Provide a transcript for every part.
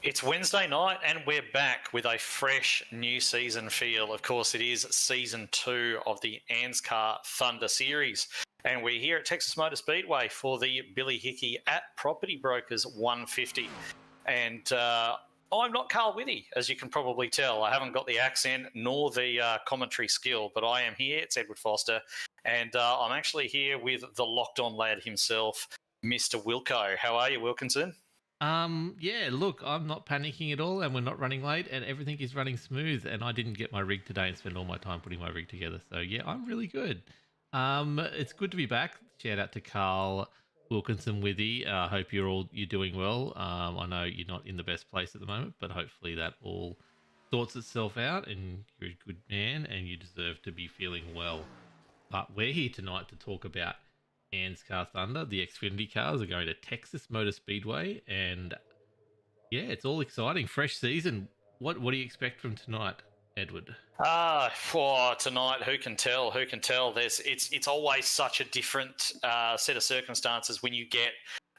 It's Wednesday night and we're back with a fresh new season feel. Of course, it is season 2 of the ANZCAR Thunder series. And we're here at Texas Motor Speedway for the Billy Hickey at Property Brokers 150. And I'm not Carl Whitty, as you can probably tell. I haven't got the accent nor the commentary skill, but I am here. It's Edward Foster. And I'm actually here with the locked on lad himself, Mr. Wilco. How are you, Wilkinson? Yeah, look, I'm not panicking at all and we're not running late and everything is running smooth and I didn't get my rig today and spend all my time putting my rig together. So yeah, I'm really good. It's good to be back. Shout out to Carl Wilkinson Withy. I hope you're doing well. I know you're not in the best place at the moment, but hopefully that all sorts itself out and you're a good man and you deserve to be feeling well. But we're here tonight to talk about ANZCAR Thunder. The Xfinity cars are going to Texas Motor Speedway, and yeah, it's all exciting. Fresh season. What do you expect from tonight, Edward? For tonight, who can tell? Who can tell? It's always such a different set of circumstances when you get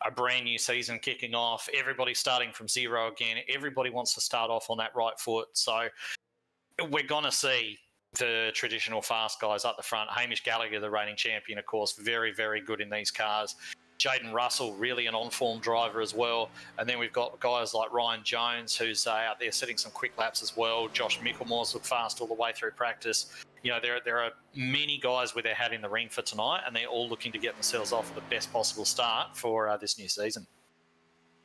a brand new season kicking off. Everybody's starting from zero again. Everybody wants to start off on that right foot. So we're gonna see the traditional fast guys up the front. Hamish Gallagher, the reigning champion, of course, very, very good in these cars. Jaden Russell, really an on-form driver as well. And then we've got guys like Ryan Jones, who's out there setting some quick laps as well. Josh Micklemore's looked fast all the way through practice. You know, there are many guys with their hat in the ring for tonight, and they're all looking to get themselves off the best possible start for this new season.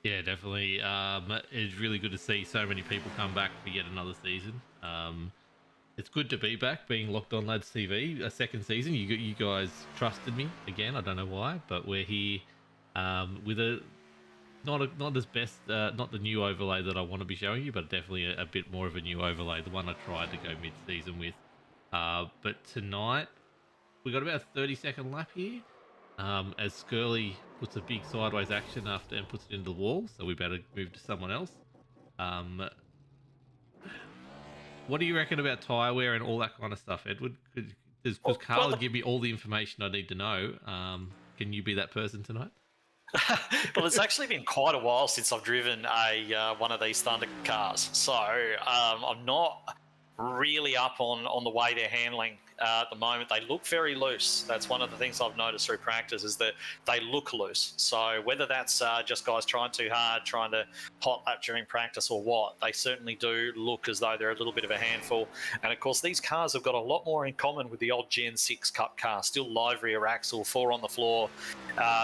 Yeah, definitely. It's really good to see so many people come back for yet another season. It's good to be back, being Locked On Lads TV, a second season. You guys trusted me again. I don't know why, but we're here with not as best, not the new overlay that I want to be showing you, but definitely a bit more of a new overlay, the one I tried to go mid-season with. But tonight we got about a 30-second lap here. As Skirley puts a big sideways action after and puts it into the wall, so we better move to someone else. What do you reckon about tyre wear and all that kind of stuff, Edward? Does Carl give me all the information I need to know? Can you be that person tonight? Well, it's actually been quite a while since I've driven one of these Thunder cars, so I'm not really up on the way they're handling at the moment. They look very loose. That's one of the things I've noticed through practice, is that they look loose. So whether that's just guys trying too hard, trying to hot lap during practice or what, they certainly do look as though they're a little bit of a handful. And of course, these cars have got a lot more in common with the old Gen 6 Cup car. Still live rear axle, 4 on the floor,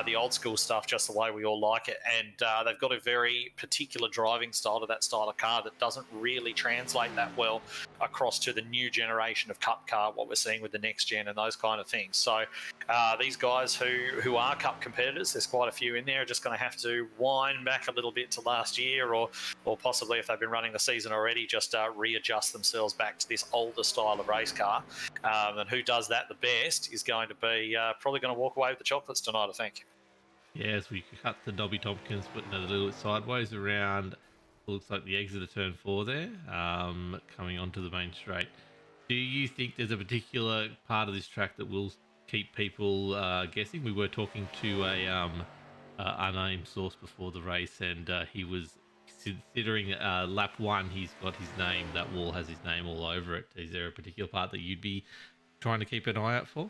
the old school stuff, just the way we all like it. And they've got a very particular driving style to that style of car that doesn't really translate that well across to the new generation of Cup car, what we're seeing with the next gen and those kind of things. So these guys who are Cup competitors, there's quite a few in there, are just going to have to wind back a little bit to last year, or possibly if they've been running the season already, just readjust themselves back to this older style of race car. And who does that the best is going to be probably going to walk away with the chocolates tonight, I think. Yeah, as we cut to Dobby Tompkins putting it a little bit sideways around, looks like the exit of turn 4 there, coming onto the main straight. Do you think there's a particular part of this track that will keep people guessing? We were talking to a unnamed source before the race, and he was considering lap 1, he's got his name, that wall has his name all over it. Is there a particular part that you'd be trying to keep an eye out for?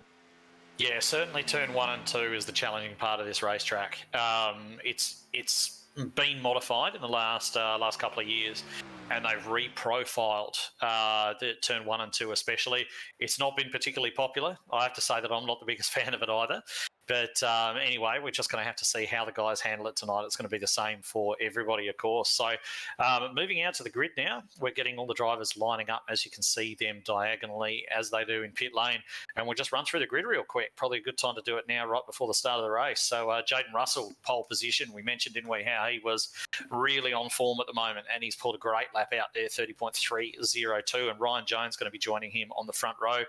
Yeah, certainly turn 1 and 2 is the challenging part of this racetrack. It's been modified in the last couple of years, and they've reprofiled the turn 1 and 2 especially. It's not been particularly popular. I have to say that I'm not the biggest fan of it either. But anyway, we're just going to have to see how the guys handle it tonight. It's going to be the same for everybody, of course. So moving out to the grid now, we're getting all the drivers lining up, as you can see them diagonally as they do in pit lane. And we'll just run through the grid real quick. Probably a good time to do it now, right before the start of the race. So Jaden Russell, pole position. We mentioned, didn't we, how he was really on form at the moment, and he's pulled a great lap out there, 30.302. And Ryan Jones going to be joining him on the front row.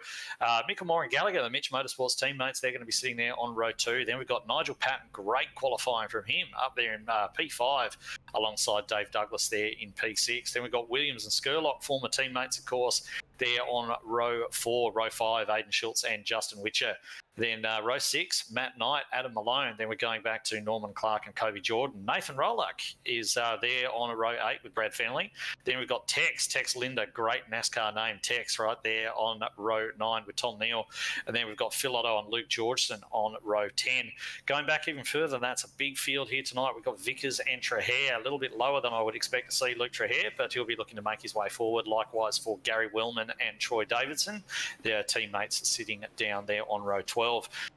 Micklemore and Gallagher, the Mitch Motorsports teammates, they're going to be sitting there on row 2. Then we've got Nigel Patton, great qualifying from him up there in P5 alongside Dave Douglas there in P6. Then we've got Williams and Skurlock, former teammates, of course. there on row 4, row 5, Aidan Schultz and Justin Witcher. Then row 6, Matt Knight, Adam Malone. Then we're going back to Norman Clark and Kobe Jordan. Nathan Rolack is there on row 8 with Brad Fenley. Then we've got Tex Linder, great NASCAR name, Tex, right there on row 9 with Tom Neal. And then we've got Phil Otto and Luke Georgeson on row 10. Going back even further, that's a big field here tonight. We've got Vickers and Trahair, a little bit lower than I would expect to see Luke Trahair, but he'll be looking to make his way forward. Likewise for Gary Wellman and Troy Davidson, their teammates sitting down there on row 12.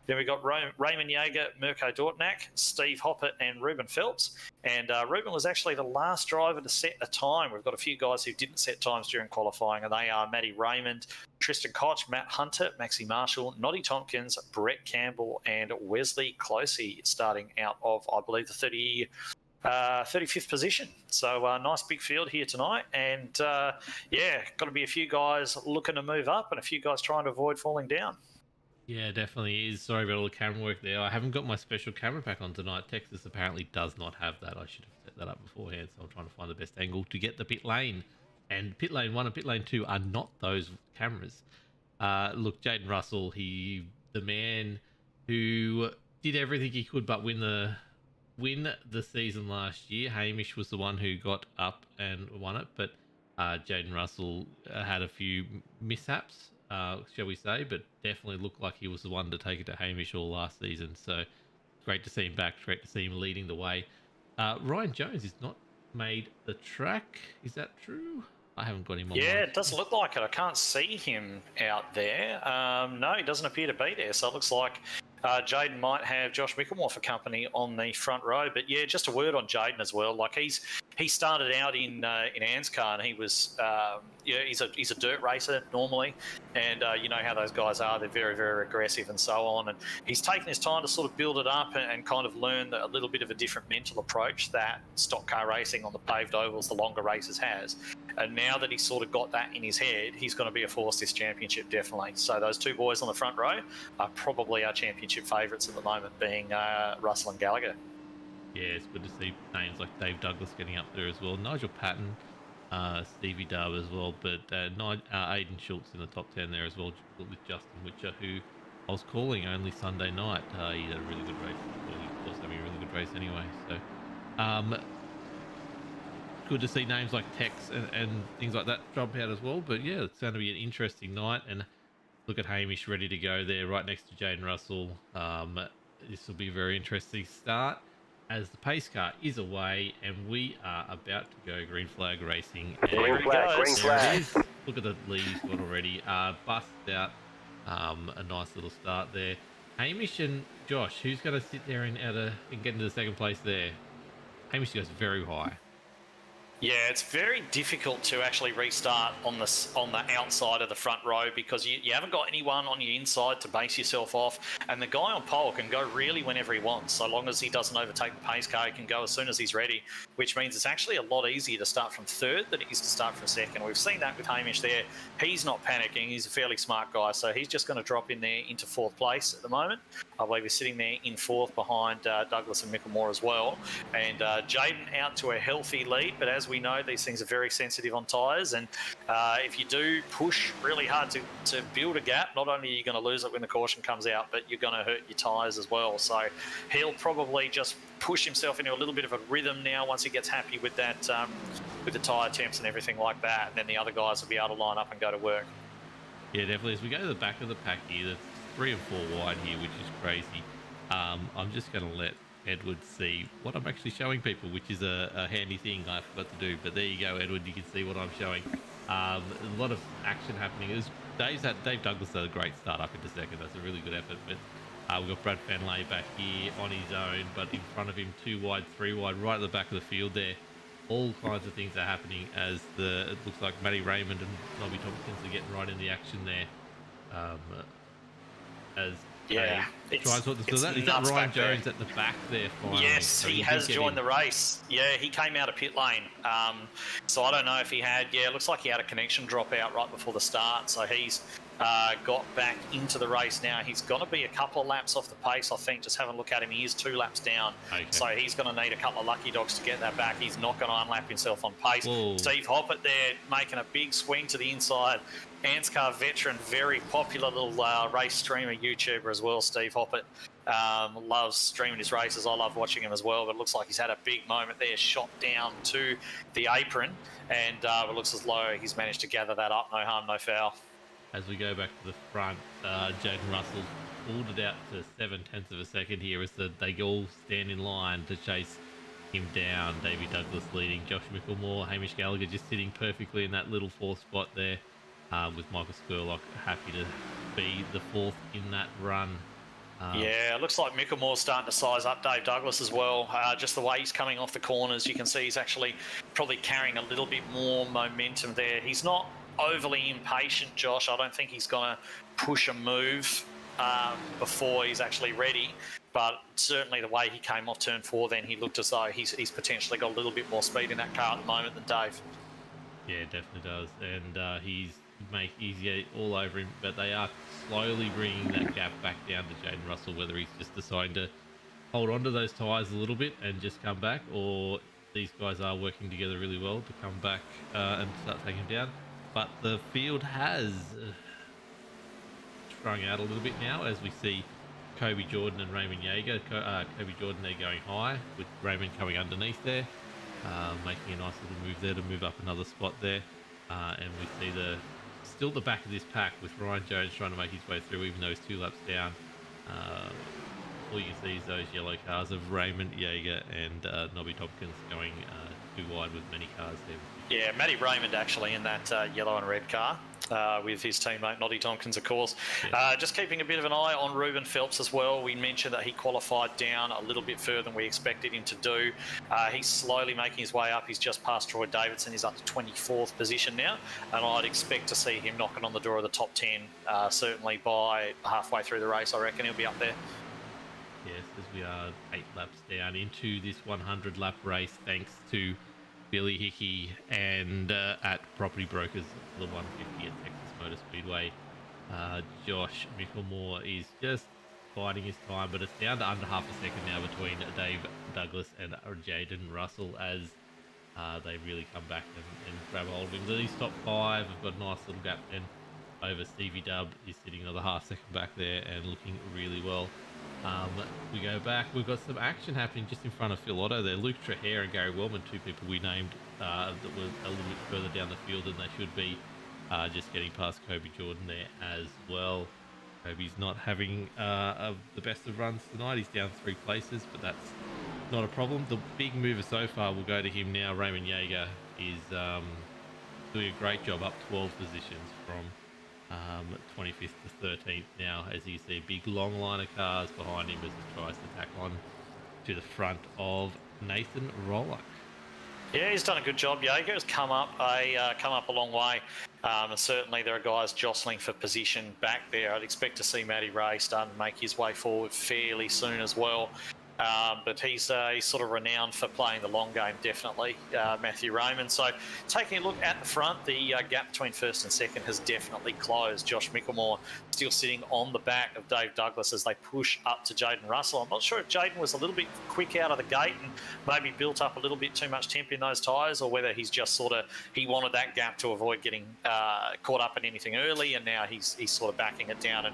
Then we've got Raymond Yeager, Mirko Dortnack, Steve Hoppett and Ruben Phelps. And Ruben was actually the last driver to set a time. We've got a few guys who didn't set times during qualifying, and they are Maddie Raymond, Tristan Koch, Matt Hunter, Maxie Marshall, Noddy Tompkins, Brett Campbell and Wesley Closey, starting out of, I believe, the 35th position. So nice big field here tonight. And, got to be a few guys looking to move up and a few guys trying to avoid falling down. Yeah, definitely is. Sorry about all the camera work there. I haven't got my special camera back on tonight. Texas apparently does not have that. I should have set that up beforehand, so I'm trying to find the best angle to get the pit lane. And pit lane 1 and pit lane 2 are not those cameras. Look, Jaden Russell, the man who did everything he could but win the season last year. Hamish was the one who got up and won it, but Jaden Russell had a few mishaps, shall we say, but definitely looked like he was the one to take it to Hamish all last season. So great to see him back, great to see him leading the way. Ryan Jones is not made the track. Is that true? I haven't got him on. Yeah, it doesn't look like it. I can't see him out there. No, he doesn't appear to be there. So it looks like Jaden might have Josh Micklemore for company on the front row. But yeah, just a word on Jaden as well. Like he started out in ANZCAR, and he was he's a dirt racer normally, and you know how those guys are. They're very, very aggressive and so on. And he's taken his time to sort of build it up and kind of learn a little bit of a different mental approach that stock car racing on the paved ovals, the longer races, has. And now that he's sort of got that in his head, he's going to be a force this championship, definitely. So those two boys on the front row are probably our championship favourites at the moment, being Russell and Gallagher. Yeah, it's good to see names like Dave Douglas getting up there as well. Nigel Patton, Stevie Dub as well, but Aidan Schultz in the top 10 there as well with Justin Witcher, who I was calling only Sunday night. He had a really good race. Well, he was having a really good race anyway. So good to see names like Tex and things like that jump out as well. But yeah, it's going to be an interesting night. And look at Hamish ready to go there right next to Jaden Russell. This will be a very interesting start as the pace car is away and we are about to go green flag racing. Green flag. Look at the leads got already. Busted out a nice little start there. Hamish and Josh, who's going to sit there and get into the second place there? Hamish goes very high. Yeah, it's very difficult to actually restart on the outside of the front row because you haven't got anyone on your inside to base yourself off, and the guy on pole can go really whenever he wants, so long as he doesn't overtake the pace car. He can go as soon as he's ready, which means it's actually a lot easier to start from third than it is to start from second. We've seen that with Hamish there. He's not panicking. He's a fairly smart guy, so he's just going to drop in there into fourth place at the moment. I believe he's sitting there in fourth behind Douglas and Micklemore as well, and Jaden out to a healthy lead, but as we know, these things are very sensitive on tyres, and if you do push really hard to build a gap, not only are you going to lose it when the caution comes out, but you're going to hurt your tyres as well. So he'll probably just push himself into a little bit of a rhythm now once he gets happy with that, with the tyre temps and everything like that, and then the other guys will be able to line up and go to work. Yeah, definitely. As we go to the back of the pack here, there's 3 and 4 wide here, which is crazy. I'm just going to let Edward see what I'm actually showing people, which is a handy thing I forgot to do. But there you go, Edward. You can see what I'm showing. A lot of action happening. Dave Douglas had a great start up into second. That's a really good effort. But we've got Brad Fenley back here on his own, but in front of him 2 wide, 3 wide, right at the back of the field there. All kinds of things are happening as it looks like Maddie Raymond and Nobby Tompkins are getting right in the action there. Yeah, try and sort this. So is that Ryan Jones at the back there finally? Yes, so he has joined the race. Yeah, he came out of pit lane. So I don't know if he had. Yeah, it looks like he had a connection drop out right before the start. So he's got back into the race now. He's going to be a couple of laps off the pace, I think. Just having a look at him, he is 2 laps down. Okay. So he's going to need a couple of lucky dogs to get that back. He's not going to unlap himself on pace. Whoa. Steve Hoppett there making a big swing to the inside. ANZCAR veteran, very popular little race streamer, YouTuber as well, Steve Hoppett. Loves streaming his races. I love watching him as well, but it looks like he's had a big moment there, shot down to the apron, and it looks as though he's managed to gather that up. No harm, no foul. As we go back to the front, Jaden Russell pulled it out to 0.7 of a second here as they all stand in line to chase him down. Davey Douglas leading, Josh Micklemore, Hamish Gallagher just sitting perfectly in that little 4th spot there, with Michael Skurlock happy to be the 4th in that run. Yeah, it looks like Micklemore's starting to size up Dave Douglas as well. Just the way he's coming off the corners, you can see he's actually probably carrying a little bit more momentum there. He's not overly impatient, Josh. I don't think he's going to push a move before he's actually ready. But certainly the way he came off turn 4 then, he looked as though he's potentially got a little bit more speed in that car at the moment than Dave. Yeah, definitely does. And he's easier all over him, but they are slowly bringing that gap back down to Jaden Russell, whether he's just deciding to hold on to those tyres a little bit and just come back, or these guys are working together really well to come back and start taking him down. But the field has strung out a little bit now as we see Kobe Jordan and Raymond Yeager. Kobe Jordan there going high with Raymond coming underneath there, making a nice little move there to move up another spot there. And we see still the back of this pack with Ryan Jones trying to make his way through, even though he's 2 laps down. All you can see is those yellow cars of Raymond Yeager and Nobby Tompkins going too wide with many cars there. Yeah, Maddie Raymond actually in that yellow and red car with his teammate Noddy Tompkins, of course. Yeah. Just keeping a bit of an eye on Ruben Phelps as well. We mentioned that he qualified down a little bit further than we expected him to do. He's slowly making his way up. He's just past Troy Davidson. He's up to 24th position now, and I'd expect to see him knocking on the door of the top 10 certainly by halfway through the race. I reckon he'll be up there. Yes, as we are 8 laps down into this 100-lap race, thanks to Billy Hickey and at Property Brokers, the 150 at Texas Motor Speedway. Josh Micklemore is just biding his time, but it's down to under half a second now between Dave Douglas and Jaden Russell as they really come back and grab hold of him. These top 5 have got a nice little gap then over. Stevie Dub is sitting another half second back there and looking really well. We go back, we've got some action happening just in front of Phil Otto there. Luke Trahere and Gary Wellman, 2 people we named that were a little bit further down the field than they should be, just getting past Kobe Jordan there as well. Kobe's not having the best of runs tonight. He's down 3 places, but that's not a problem. The big mover so far will go to him now. Raymond Yeager is doing a great job, up 12 positions from 25th to 13th now, as you see a big long line of cars behind him as he tries to tack on to the front of Nathan Rolock. Yeah, he's done a good job. Yeager has come up a long way. And certainly there are guys jostling for position back there. I'd expect to see Maddie Ray starting to make his way forward fairly soon as well. But he's sort of renowned for playing the long game, definitely, Matthew Raymond. So taking a look at the front, the gap between first and second has definitely closed. Josh Micklemore still sitting on the back of Dave Douglas as they push up to Jaden Russell. I'm not sure if Jaden was a little bit quick out of the gate and maybe built up a little bit too much temp in those tyres, or whether he's just he wanted that gap to avoid getting caught up in anything early, and now he's sort of backing it down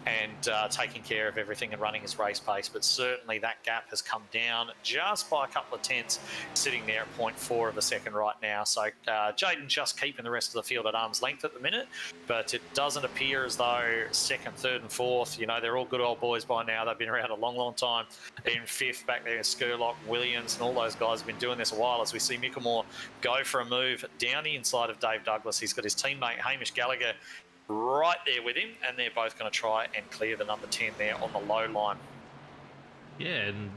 and taking care of everything and running his race pace. But certainly that gap has come down just by a couple of tenths, sitting there at 0.4 of a second right now. So Jaden just keeping the rest of the field at arm's length at the minute, but it doesn't appear as though second, third and fourth, they're all good old boys by now. They've been around a long, long time. In fifth back there, Skurlock, Williams, and all those guys have been doing this a while, as we see Micklemore go for a move down the inside of Dave Douglas. He's got his teammate Hamish Gallagher right there with him, and they're both going to try and clear the number 10 there on the low line. Yeah, and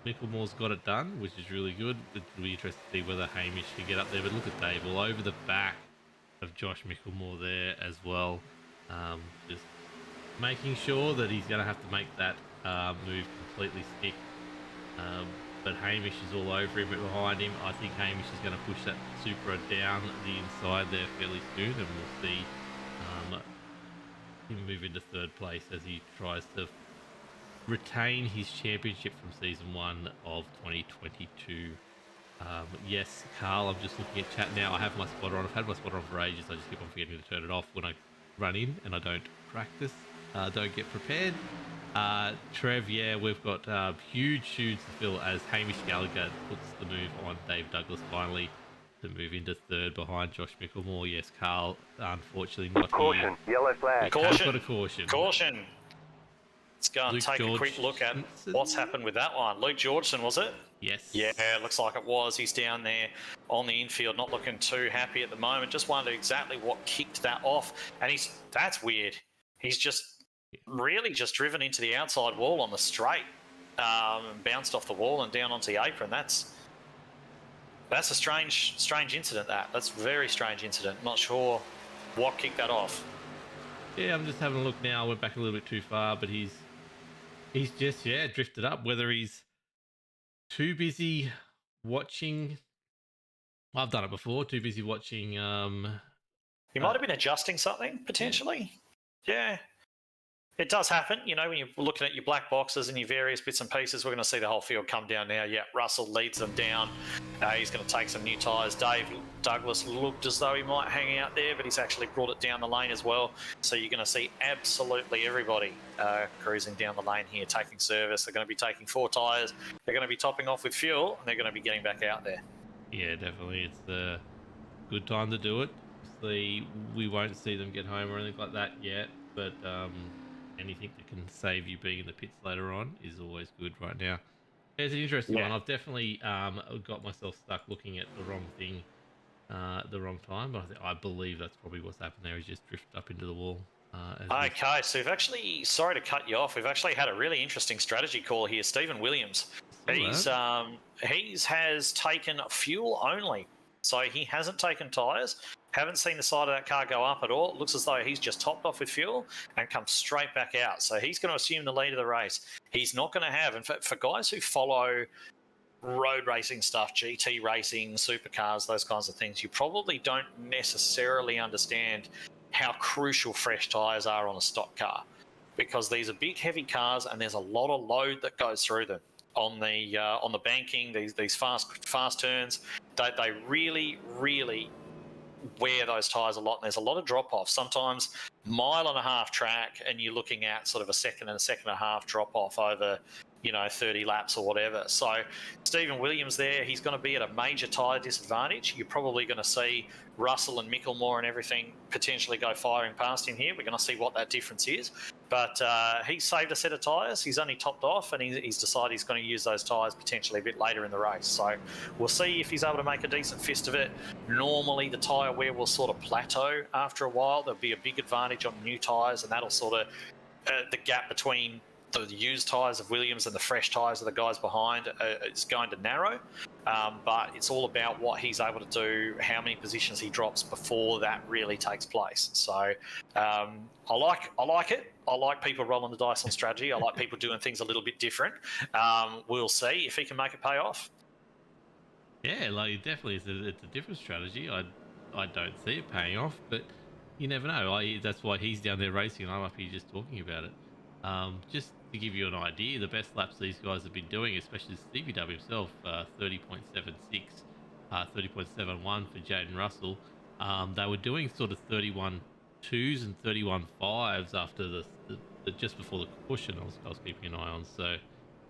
Micklemore's got it done, which is really good. It'll be interesting to see whether Hamish can get up there, but look at Dave all over the back of Josh Micklemore there as well. Just making sure that he's going to have to make that move completely stick. But Hamish is all over him behind him. I think Hamish is going to push that Supra down the inside there fairly soon, and we'll see him move into third place as he tries to retain his championship from season 1 of 2022. Yes, Carl, I'm just looking at chat now. I have my spotter on. I've had my spotter on for ages. I just keep on forgetting to turn it off when I run in, and I don't practice, don't get prepared. Trev, yeah, we've got huge shoes to fill as Hamish Gallagher puts the move on Dave Douglas finally to move into third behind Josh Micklemore. Yes, Carl, unfortunately not Caution, yellow flag. Caution. Got a caution. Caution. Let's go and Luke take a quick look at Georgeson. what's happened with that one. Luke Georgeson, was it? Yes. Yeah, looks like it was. He's down there on the infield, not looking too happy at the moment. Just wondered exactly what kicked that off. And that's weird. He's just really just driven into the outside wall on the straight, and bounced off the wall and down onto the apron. That's a strange incident. That's a very strange incident. Not sure what kicked that off. Yeah, I'm just having a look now. I went back a little bit too far, but he's just drifted up. Whether he's too busy watching, I've done it before. Too busy watching. He might have been adjusting something potentially. Yeah. It does happen, you know, when you're looking at your black boxes and your various bits and pieces. We're going to see the whole field come down now. Yeah, Russell leads them down. He's going to take some new tyres. Dave Douglas looked as though he might hang out there, but he's actually brought it down the lane as well. So you're going to see absolutely everybody cruising down the lane here, taking service. They're going to be taking 4 tyres. They're going to be topping off with fuel, and they're going to be getting back out there. Yeah, definitely. It's a good time to do it. Obviously, we won't see them get home or anything like that yet, but anything that can save you being in the pits later on is always good right now. It's an interesting one. I've definitely got myself stuck looking at the wrong thing at the wrong time, but I believe that's probably what's happened there. He's just drifted up into the wall. Okay, so we've actually, sorry to cut you off, we've actually had a really interesting strategy call here. Stephen Williams, has taken fuel only. So he hasn't taken tyres. Haven't seen the side of that car go up at all. It looks as though he's just topped off with fuel and come straight back out. So he's going to assume the lead of the race. He's not going to have, and for guys who follow road racing stuff, GT racing, supercars, those kinds of things, you probably don't necessarily understand how crucial fresh tyres are on a stock car, because these are big, heavy cars and there's a lot of load that goes through them. On the banking, these fast turns, they really wear those tyres a lot, and there's a lot of drop-off. Sometimes mile and a half track, and you're looking at sort of a second and a half drop-off over, 30 laps or whatever. So Stephen Williams there, he's going to be at a major tyre disadvantage. You're probably going to see Russell and Micklemore and everything potentially go firing past him here. We're going to see what that difference is. But he's saved a set of tyres. He's only topped off, and he's decided he's going to use those tyres potentially a bit later in the race. So we'll see if he's able to make a decent fist of it. Normally, the tyre wear will sort of plateau after a while. There'll be a big advantage on new tyres, and that'll sort of the gap between the used tyres of Williams and the fresh tyres of the guys behind is going to narrow. But it's all about what he's able to do, how many positions he drops before that really takes place. So I like it. I like people rolling the dice on strategy. I like people doing things a little bit different. We'll see if he can make it pay off. Yeah, like definitely it's a different strategy. I don't see it paying off, but you never know. That's why he's down there racing and I'm up here just talking about it. Just to give you an idea, the best laps these guys have been doing, especially Stevie W himself, 30.76, 30.71 for Jaden Russell. They were doing sort of 31.2s and 31.5s after the just before the caution. I was keeping an eye on. So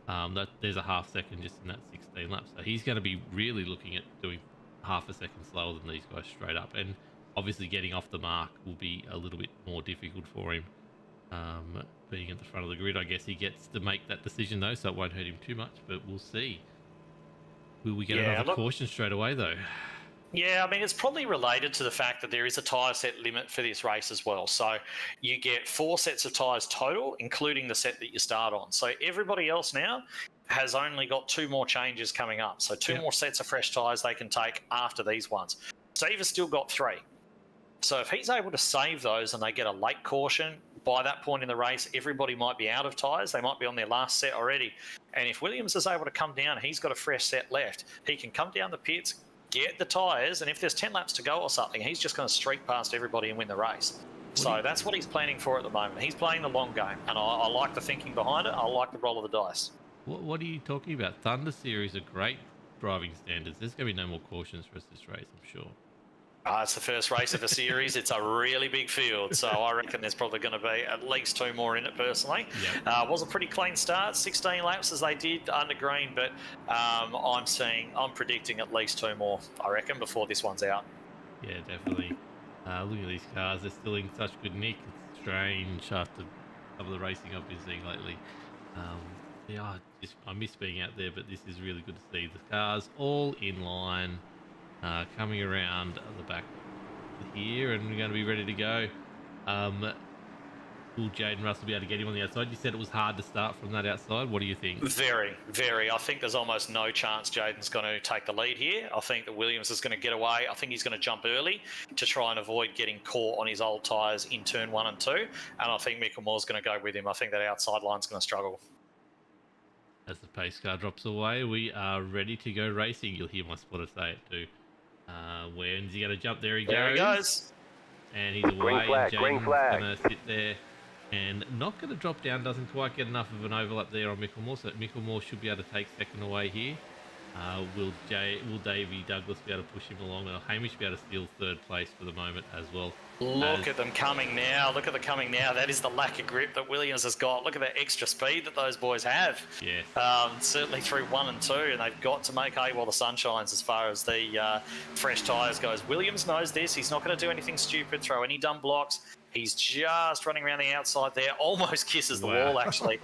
that there's a half second just in that 16 laps. So he's going to be really looking at doing half a second slower than these guys straight up, and obviously getting off the mark will be a little bit more difficult for him. Being at the front of the grid, I guess he gets to make that decision though, so it won't hurt him too much, but we'll see. Will we get another caution straight away though? Yeah, I mean, it's probably related to the fact that there is a tyre set limit for this race as well. So you get 4 sets of tyres total, including the set that you start on. So everybody else now has only got 2 more changes coming up. So 2 more sets of fresh tyres they can take after these ones. Steve has still got 3. So if he's able to save those and they get a late caution, by that point in the race, everybody might be out of tyres. They might be on their last set already. And if Williams is able to come down, he's got a fresh set left. He can come down the pits, get the tyres, and if there's 10 laps to go or something, he's just going to streak past everybody and win the race. So that's what he's planning for at the moment. He's playing the long game, and I like the thinking behind it. I like the roll of the dice. What are you talking about? Thunder Series are great driving standards. There's going to be no more cautions for us this race, I'm sure. It's the first race of a series. It's a really big field, so I reckon there's probably going to be at least 2 more in it personally. Yep. It was a pretty clean start, 16 laps as they did under green, but I'm predicting at least 2 more, I reckon, before this one's out. Yeah, definitely. Look at these cars. They're still in such good nick. It's strange after some of the racing I've been seeing lately. I miss being out there, but this is really good to see. The cars all in line, coming around the back here, and we're going to be ready to go. Will Jaden Russell be able to get him on the outside? You said it was hard to start from that outside. What do you think? Very, very. I think there's almost no chance Jaden's going to take the lead here. I think that Williams is going to get away. I think he's going to jump early to try and avoid getting caught on his old tyres in turn 1 and 2. And I think Micklemore's going to go with him. I think that outside line's going to struggle. As the pace car drops away, we are ready to go racing. You'll hear my spotter say it too. When's he going to jump? There he goes. There he goes. And he's away. Green flag. Going to sit there and not going to drop down. Doesn't quite get enough of an overlap there on Micklemore. So Micklemore should be able to take second away here. Will Davey Douglas be able to push him along? Hamish be able to steal 3rd place for the moment as well. Look at them coming now. Look at them coming now. That is the lack of grip that Williams has got. Look at the extra speed that those boys have. Yes. Certainly through 1 and 2, and they've got to make hay while the sun shines as far as the fresh tyres goes. Williams knows this. He's not going to do anything stupid, throw any dumb blocks. He's just running around the outside there, almost kisses the wall, actually.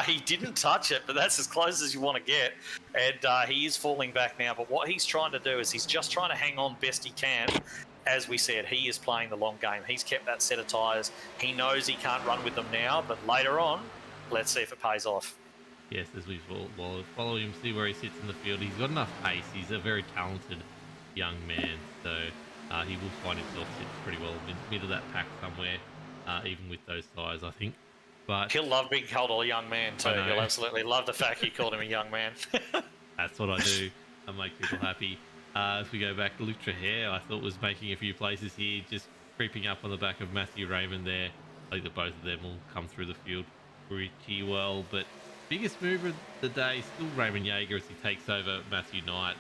He didn't touch it, but that's as close as you want to get. And he is falling back now. But what he's trying to do is he's just trying to hang on best he can. As we said, he is playing the long game. He's kept that set of tyres. He knows he can't run with them now, but later on, let's see if it pays off. Yes, as we follow him, see where he sits in the field. He's got enough pace. He's a very talented young man, so he will find himself sitting pretty well in the middle of that pack somewhere, even with those tyres, I think. But he'll love being called a young man too. He'll absolutely love the fact you called him a young man. That's what I do. I make people happy. If we go back to Luke Trahere, I thought was making a few places here, just creeping up on the back of Matthew Raymond there. I think that both of them will come through the field pretty well. But biggest mover of the day, still Raymond Yeager as he takes over Matthew Knight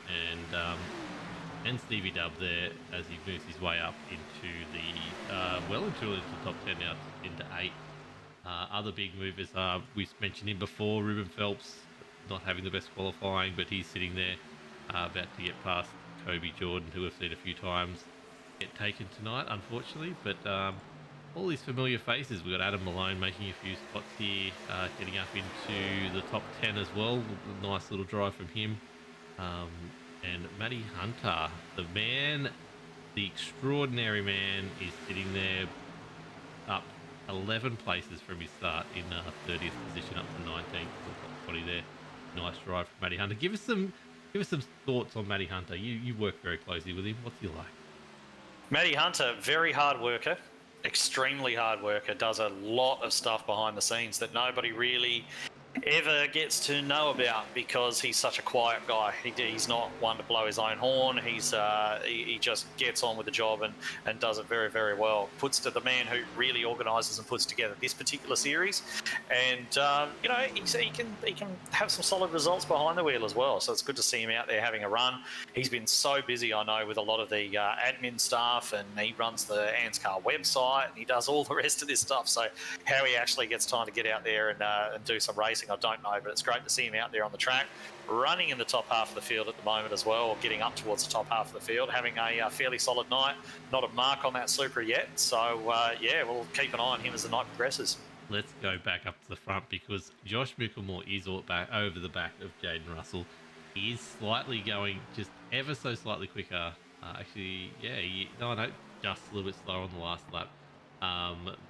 and Stevie Dub there as he moves his way up into the top 10 now, into 8. Other big movers are, we've mentioned him before, Ruben Phelps not having the best qualifying, but he's sitting there about to get past Kobe Jordan, who we've seen a few times get taken tonight, unfortunately. But all these familiar faces. We've got Adam Malone making a few spots here, getting up into the top 10 as well. A nice little drive from him. And Maddie Hunter, the extraordinary man, is sitting there up 11 places from his start in 30th position up to 19th. Top 20 there. Nice drive from Maddie Hunter. Give us some thoughts on Maddie Hunter. You work very closely with him. What's he like? Maddie Hunter, very hard worker, extremely hard worker, does a lot of stuff behind the scenes that nobody really ever gets to know about because he's such a quiet guy. He's not one to blow his own horn. He just gets on with the job and does it very, very well. Puts to the man who really organises and puts together this particular series, and he can have some solid results behind the wheel as well. So it's good to see him out there having a run. He's been so busy, I know, with a lot of the admin stuff, and he runs the ANZCAR website and he does all the rest of this stuff. So how he actually gets time to get out there and do some racing, I don't know, but it's great to see him out there on the track, running in the top half of the field at the moment as well, or getting up towards the top half of the field, having a fairly solid night. Not a mark on that Super yet, so we'll keep an eye on him as the night progresses. Let's go back up to the front because Josh Micklemore is over the back of Jaden Russell. He is slightly going just ever so slightly quicker. Just a little bit slower on the last lap,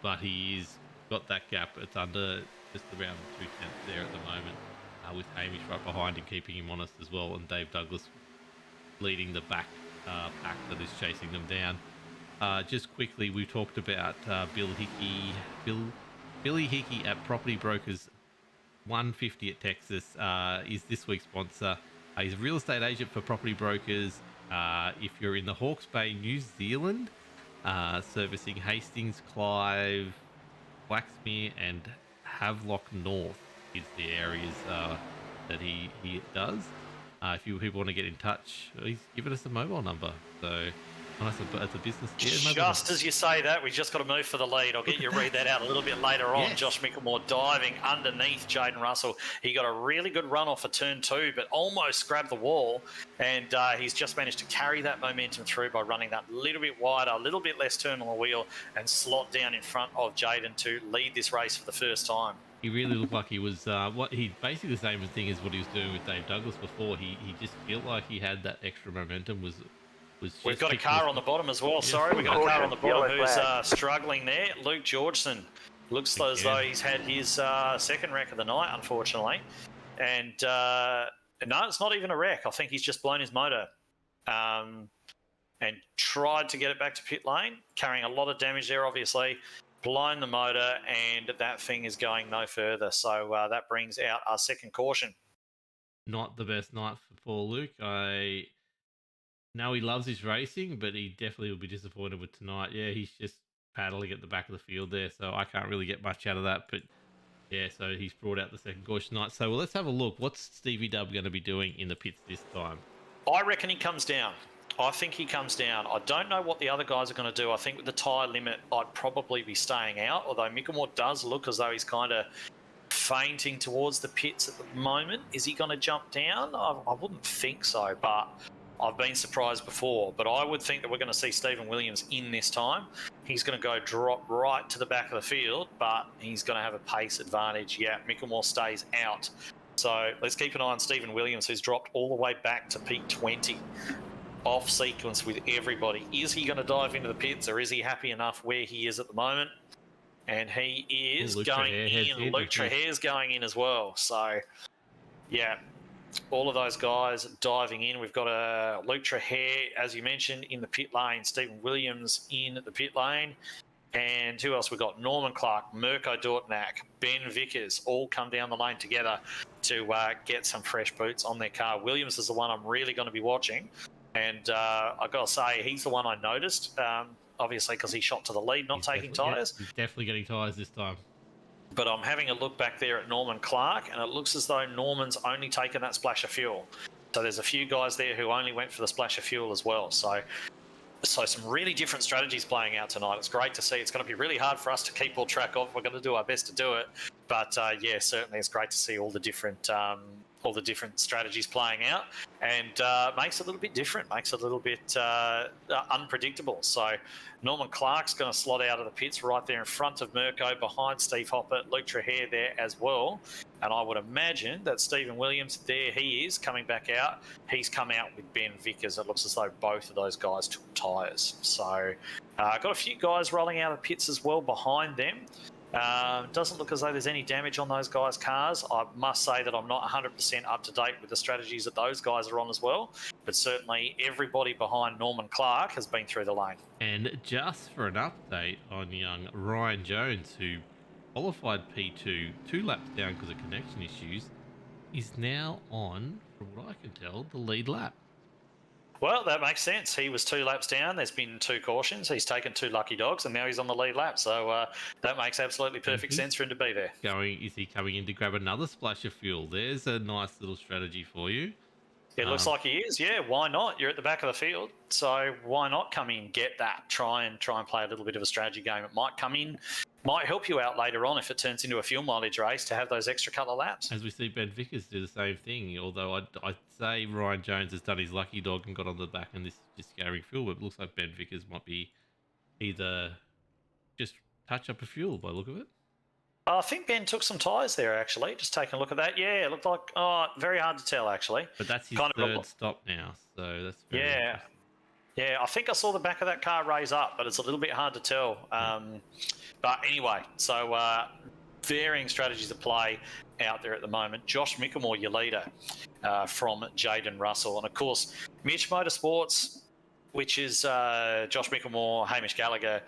but he's got that gap. It's under just around 2/10 there at the moment, with Hamish right behind him, keeping him honest as well, and Dave Douglas leading the back pack that is chasing them down. Just quickly, we talked about Billy Hickey at Property Brokers 150 at Texas is this week's sponsor. He's a real estate agent for Property Brokers. If you're in the Hawke's Bay, New Zealand, servicing Hastings, Clive, Waxmere, and Havelock North is the areas that he does. If you people want to get in touch, he's given us a mobile number. So it's a business. Yeah, just as you say that, we just got to move for the lead. I'll get you to read that out a little bit later on. Yes. Josh Micklemore diving underneath Jaden Russell. He got a really good run off for turn 2, but almost grabbed the wall. And he's just managed to carry that momentum through by running that little bit wider, a little bit less turn on the wheel, and slot down in front of Jaden to lead this race for the first time. He really looked like he was basically the same thing as what he was doing with Dave Douglas before. He just felt like he had that extra momentum. We've got a car on the bottom as well. Yeah. Sorry, we've got a car on the bottom who's struggling there. Luke Georgeson looks as though he's had his second wreck of the night, unfortunately. And no, it's not even a wreck. I think he's just blown his motor and tried to get it back to pit lane, carrying a lot of damage there, obviously. Blown the motor, and that thing is going no further. So that brings out our second caution. Not the best night for poor Luke. I know he loves his racing, but he definitely will be disappointed with tonight. Yeah, he's just paddling at the back of the field there, so I can't really get much out of that. But yeah, so he's brought out the second caution tonight. So let's have a look. What's Stevie Dub going to be doing in the pits this time? I reckon he comes down. I think he comes down. I don't know what the other guys are going to do. I think with the tyre limit, I'd probably be staying out, although Micklemore does look as though he's kind of fainting towards the pits at the moment. Is he going to jump down? I wouldn't think so, but I've been surprised before. But I would think that we're going to see Stephen Williams in this time. He's going to go drop right to the back of the field, but he's going to have a pace advantage. Yeah, Micklemore stays out. So let's keep an eye on Stephen Williams, who's dropped all the way back to peak 20. Off sequence with everybody. Is he going to dive into the pits, or is he happy enough where he is at the moment? And he is going in. Luke Trahare's going in as well. So, yeah, all of those guys diving in. We've got Luke Trahere, as you mentioned, in the pit lane. Stephen Williams in the pit lane. And who else? We've got Norman Clark, Mirko Dortnack, Ben Vickers, all come down the lane together to get some fresh boots on their car. Williams is the one I'm really going to be watching. And I've got to say, he's the one I noticed, obviously, because he shot to the lead, not taking tyres. He's definitely getting tyres this time. But I'm having a look back there at Norman Clark, and it looks as though Norman's only taken that splash of fuel. So there's a few guys there who only went for the splash of fuel as well. So some really different strategies playing out tonight. It's great to see. It's going to be really hard for us to keep all track of. We're going to do our best to do it. But, yeah, certainly it's great to see all the different strategies playing out, and makes it a little bit different, makes it a little bit unpredictable. So Norman Clark's going to slot out of the pits right there in front of Mirko, behind Steve Hoppert, Luke Trahere there as well. And I would imagine that Stephen Williams, there he is, coming back out. He's come out with Ben Vickers. It looks as though both of those guys took tyres. So got a few guys rolling out of the pits as well behind them. Doesn't look as though there's any damage on those guys' cars. I must say that I'm not 100% up to date with the strategies that those guys are on as well, but certainly everybody behind Norman Clark has been through the lane. And just for an update on young Ryan Jones, who qualified P2 2 laps down because of connection issues, is now on, from what I can tell, the lead lap. Well, that makes sense. He was 2 laps down. There's been 2 cautions. He's taken 2 lucky dogs, and now he's on the lead lap. So that makes absolutely perfect sense for him to be there. Is he coming in to grab another splash of fuel? There's a nice little strategy for you. It looks like he is. Yeah, why not? You're at the back of the field, so why not come in, get that, try and play a little bit of a strategy game. It might come in, might help you out later on if it turns into a fuel mileage race to have those extra couple of laps. As we see Ben Vickers do the same thing, although I'd say Ryan Jones has done his lucky dog and got on the back and this is just carrying fuel, but it looks like Ben Vickers might be either just touch up a fuel by the look of it. I think Ben took some tyres there, actually. Just taking a look at that. Yeah, it looked like, very hard to tell, actually. But that's his third stop now, so that's very interesting. Yeah, I think I saw the back of that car raise up, but it's a little bit hard to tell. But anyway, so varying strategies at play out there at the moment. Josh Micklemore, your leader, from Jaden Russell. And, of course, Mitch Motorsports, which is Josh Micklemore, Hamish Gallagher,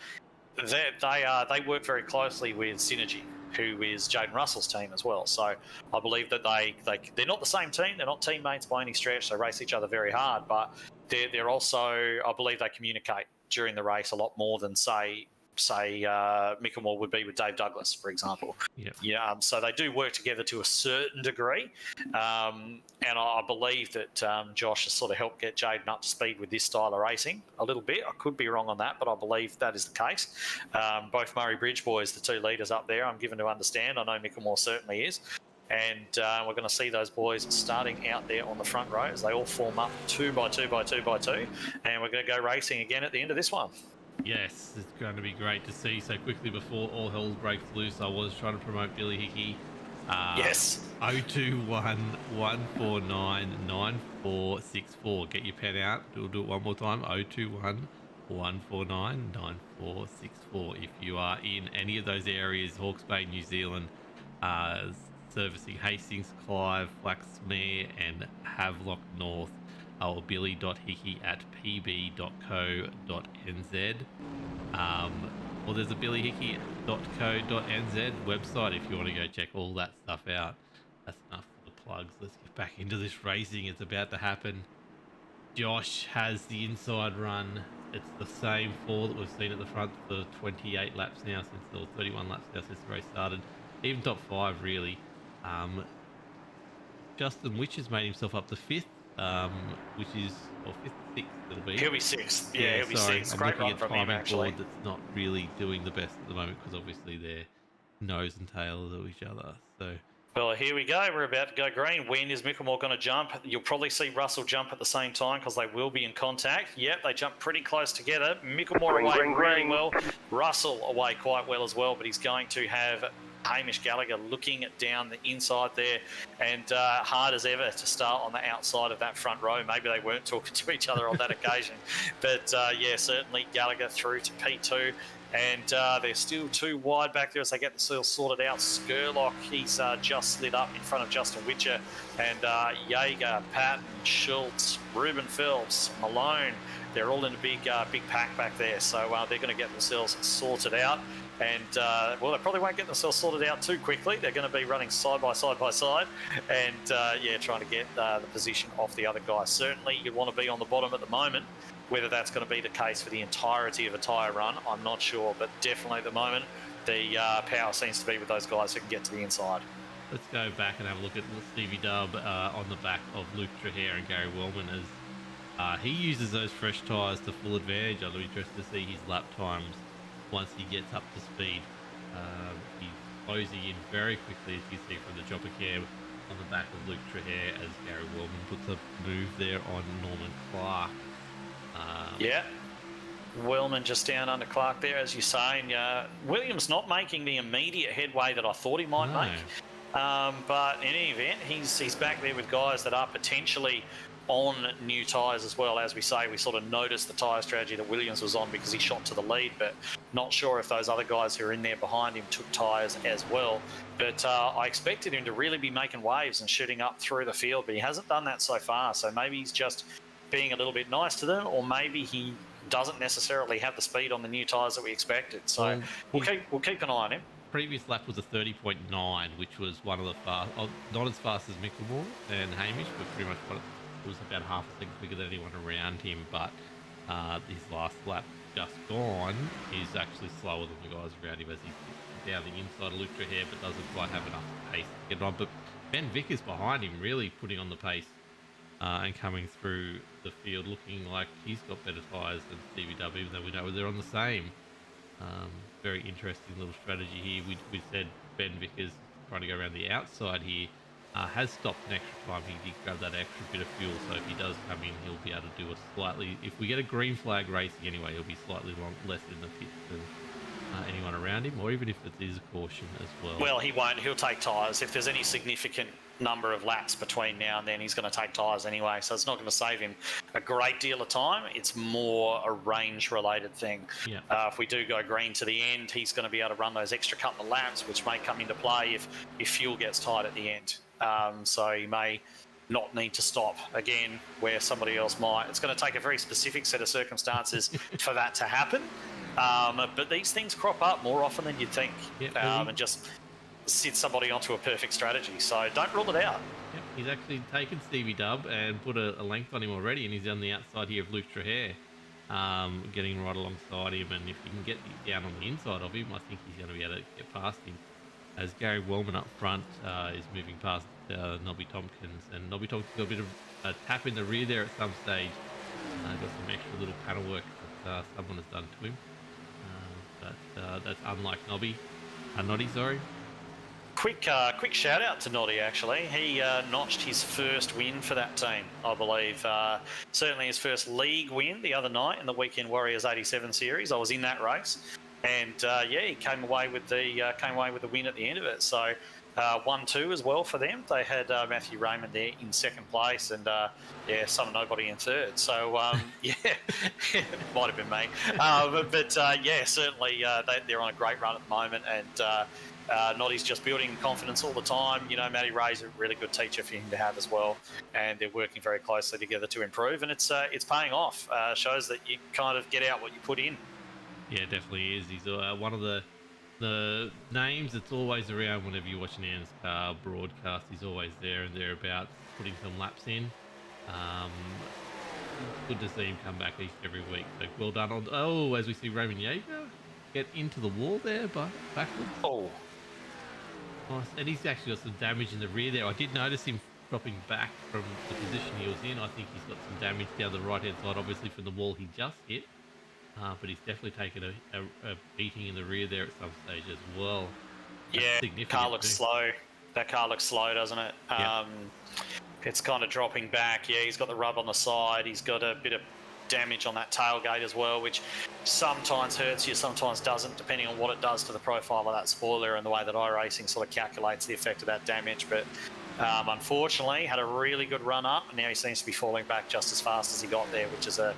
they work very closely with Synergy, who is Jaden Russell's team as well. So I believe that they're not the same team. They're not teammates by any stretch. They race each other very hard, but they're also, I believe they communicate. during the race a lot more than say Micklemore would be with Dave Douglas, for example. Yep. Yeah, so they do work together to a certain degree, and I believe that Josh has sort of helped get Jaden up to speed with this style of racing a little bit. I could be wrong on that, but I believe that is the case. Both Murray Bridge boys, the two leaders up there, I'm given to understand. I know Micklemore certainly is. And we're going to see those boys starting out there on the front row as they all form up 2 by 2 by 2 by 2. And we're going to go racing again at the end of this one. Yes, it's going to be great to see. So quickly before all hell breaks loose, I was trying to promote Billy Hickey. Yes. 021 149 9464. Get your pen out. We'll do it one more time. 021 149 9464. If you are in any of those areas, Hawke's Bay, New Zealand, servicing Hastings, Clive, Flaxmere and Havelock North, or billy.hickey@pb.co.nz. Or there's a billyhickey.co.nz website if you want to go check all that stuff out. That's enough for the plugs. Let's get back into this racing. It's about to happen. Josh has the inside run. It's the same 4 that we've seen at the front for 28 laps now, or 31 laps now since the race started. Even top 5 really. Justin Witch has made himself up to 5th, which is, or 5th, 6th it'll be. He'll be 6th. Yeah, he'll be 6th. I'm Great looking run at from him, timing actually. board that's not really doing the best at the moment because obviously they're nose and tail of each other. So. Well, here we go. We're about to go green. When is Micklemore going to jump? You'll probably see Russell jump at the same time because they will be in contact. Yep, they jump pretty close together. Micklemore away really well. Russell away quite well as well, but he's going to have Hamish Gallagher looking down the inside there, and hard as ever to start on the outside of that front row. Maybe they weren't talking to each other on that occasion, but yeah, certainly Gallagher through to P2. And they're still too wide back there as they get the seal sorted out. Skurlock, he's just slid up in front of Justin Witcher. And Jaeger, Patton, Schultz, Ruben Phelps, Malone, they're all in a big pack back there. So they're going to get themselves sorted out. And, well, they probably won't get themselves sorted out too quickly. They're going to be running side by side by side. And, yeah, trying to get the position off the other guy. Certainly you'd want to be on the bottom at the moment. Whether that's going to be the case for the entirety of a tyre run, I'm not sure. But definitely at the moment, the power seems to be with those guys who can get to the inside. Let's go back and have a look at Stevie Dub on the back of Luke Trahere and Gary Wellman as he uses those fresh tyres to full advantage. I'll be interested to see his lap times once he gets up to speed. He's closing in very quickly, as you see from the chopper cam on the back of Luke Trahere as Gary Wellman puts a move there on Norman Clark. Yeah, Wellman just down under Clark there, as you say. And, Williams not making the immediate headway that I thought he might make. But in any event, he's back there with guys that are potentially on new tyres as well. As we say, we sort of noticed the tyre strategy that Williams was on because he shot to the lead, but not sure if those other guys who are in there behind him took tyres as well. But I expected him to really be making waves and shooting up through the field, but he hasn't done that so far. So maybe he's just being a little bit nice to them, or maybe he doesn't necessarily have the speed on the new tyres that we expected. So we'll keep an eye on him. Previous lap was a 30.9, which was one of the not as fast as Micklemore and Hamish, but pretty much it was about half a second quicker than anyone around him. But his last lap just gone is actually slower than the guys around him as he's down the inside of Luke Trahere, but doesn't quite have enough pace to get on. But Ben Vickers behind him, really putting on the pace. And coming through the field looking like he's got better tyres than Stevie W, even though we know they're on the same. Very interesting little strategy here. We said Ben Vickers trying to go around the outside here has stopped an extra time. He did grab that extra bit of fuel, so if he does come in, he'll be able to do a slightly... If we get a green flag racing anyway, he'll be slightly less in the pit than anyone around him, or even if it is a caution as well. Well, he won't. He'll take tyres. If there's any significant number of laps between now and then, he's going to take tyres anyway, so it's not going to save him a great deal of time. It's more a range related thing. Yeah. If we do go green to the end, he's going to be able to run those extra couple of laps, which may come into play if fuel gets tight at the end. So he may not need to stop again where somebody else might. It's going to take a very specific set of circumstances for that to happen. But these things crop up more often than you'd think, and just sit somebody onto a perfect strategy. So don't rule it out. Yep, he's actually taken Stevie Dub and put a length on him already, and he's on the outside here of Luke Trahere. getting right alongside him, and if you can get down on the inside of him, I think he's going to be able to get past him. As Gary Wellman up front is moving past Nobby Tompkins, and Nobby Tompkins got a bit of a tap in the rear there at some stage. Got some extra little panel work that someone has done to him. But that's unlike Nobby. Noddy, sorry. Quick shout out to Noddy, actually. He notched his first win for that team, I believe. Certainly his first league win the other night in the Weekend Warriors 87 series. I was in that race. And he came away with the win at the end of it. So 1-2 as well for them. They had Matthew Raymond there in second place, and some nobody in third. So it might have been me. But certainly they're on a great run at the moment, and Noddy's just building confidence all the time. You know, Maddie Ray's a really good teacher for him to have as well, and they're working very closely together to improve, and it's paying off. Shows that you kind of get out what you put in. Yeah, definitely is. He's one of the names that's always around whenever you watch an ANZCAR broadcast. He's always there and thereabouts, putting some laps in. Good to see him come back each every week. So well done. As we see Raymond Yeager get into the wall there, but backwards. Oh, nice. And he's actually got some damage in the rear there. I did notice him dropping back from the position he was in. I think he's got some damage down the right-hand side, obviously from the wall he just hit. But he's definitely taken a beating in the rear there at some stage as well. That's car looks slow. That car looks slow, doesn't it? Yeah. It's kind of dropping back. Yeah, he's got the rub on the side. He's got a bit of damage on that tailgate as well, which sometimes hurts you, sometimes doesn't, depending on what it does to the profile of that spoiler and the way that iRacing sort of calculates the effect of that damage. But unfortunately, had a really good run up, and now he seems to be falling back just as fast as he got there, which is a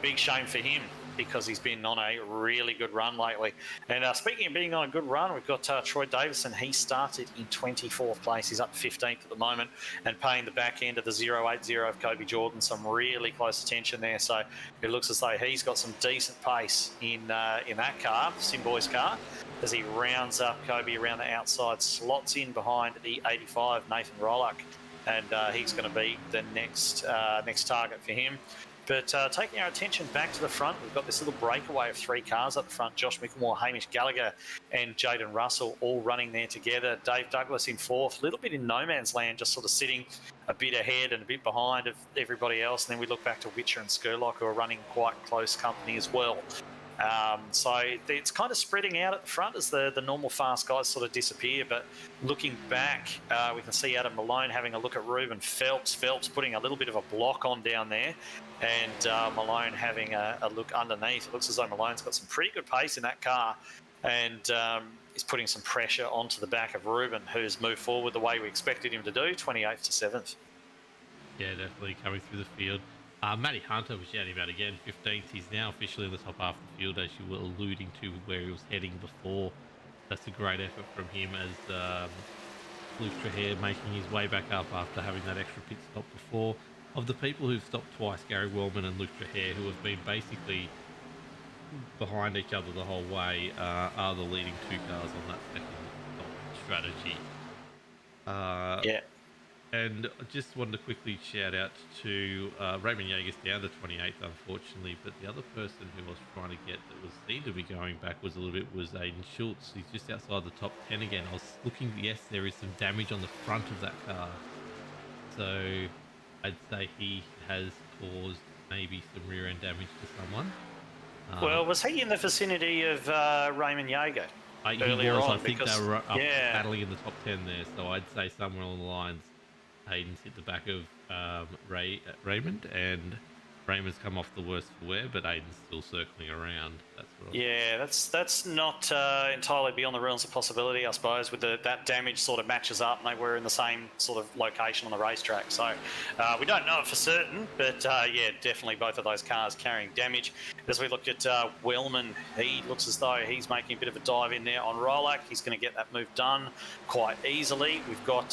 big shame for him, because he's been on a really good run lately. And speaking of being on a good run, we've got Troy Davison. He started in 24th place. He's up 15th at the moment, and paying the back end of the 080 of Kobe Jordan some really close attention there. So it looks as though he's got some decent pace in that car, Simboy's car, as he rounds up Kobe around the outside, slots in behind the 85, Nathan Rolock, and he's going to be the next target for him. But taking our attention back to the front, we've got this little breakaway of three cars up the front. Josh Micklemore, Hamish Gallagher and Jaden Russell all running there together. Dave Douglas in fourth, a little bit in no man's land, just sort of sitting a bit ahead and a bit behind of everybody else. And then we look back to Witcher and Skurlock, who are running quite close company as well. So it's kind of spreading out at the front as the normal fast guys sort of disappear. But looking back, we can see Adam Malone having a look at Ruben Phelps. Phelps putting a little bit of a block on down there, and Malone having a look underneath. It looks as though Malone's got some pretty good pace in that car, and is putting some pressure onto the back of Ruben, who's moved forward the way we expected him to do, 28th to 7th. Yeah, definitely coming through the field. Matty Hunter was shouting about again, 15th. He's now officially in the top half of the field, as you were alluding to where he was heading before. That's a great effort from him, as Luke Trahair making his way back up after having that extra pit stop before. Of the people who've stopped twice, Gary Wellman and Luke Trahair, who have been basically behind each other the whole way, are the leading two cars on that second stop strategy. And I just wanted to quickly shout out to Raymond Yeager's down to 28th, unfortunately, but the other person who I was trying to get that was seen to be going backwards a little bit was Aiden Schultz. He's just outside the top 10 again. I was looking, yes, there is some damage on the front of that car. So I'd say he has caused maybe some rear-end damage to someone. Well, was he in the vicinity of Raymond Yeager earlier on? I think they were up battling in the top 10 there, so I'd say somewhere along the lines Hayden's hit the back of Raymond, and Raymond's come off the worst for wear, but Aiden's still circling around. That's not entirely beyond the realms of possibility, I suppose, with that damage sort of matches up, and they were in the same sort of location on the racetrack. So we don't know it for certain, but definitely both of those cars carrying damage. As we look at Wellman, he looks as though he's making a bit of a dive in there on Rolac. He's going to get that move done quite easily. We've got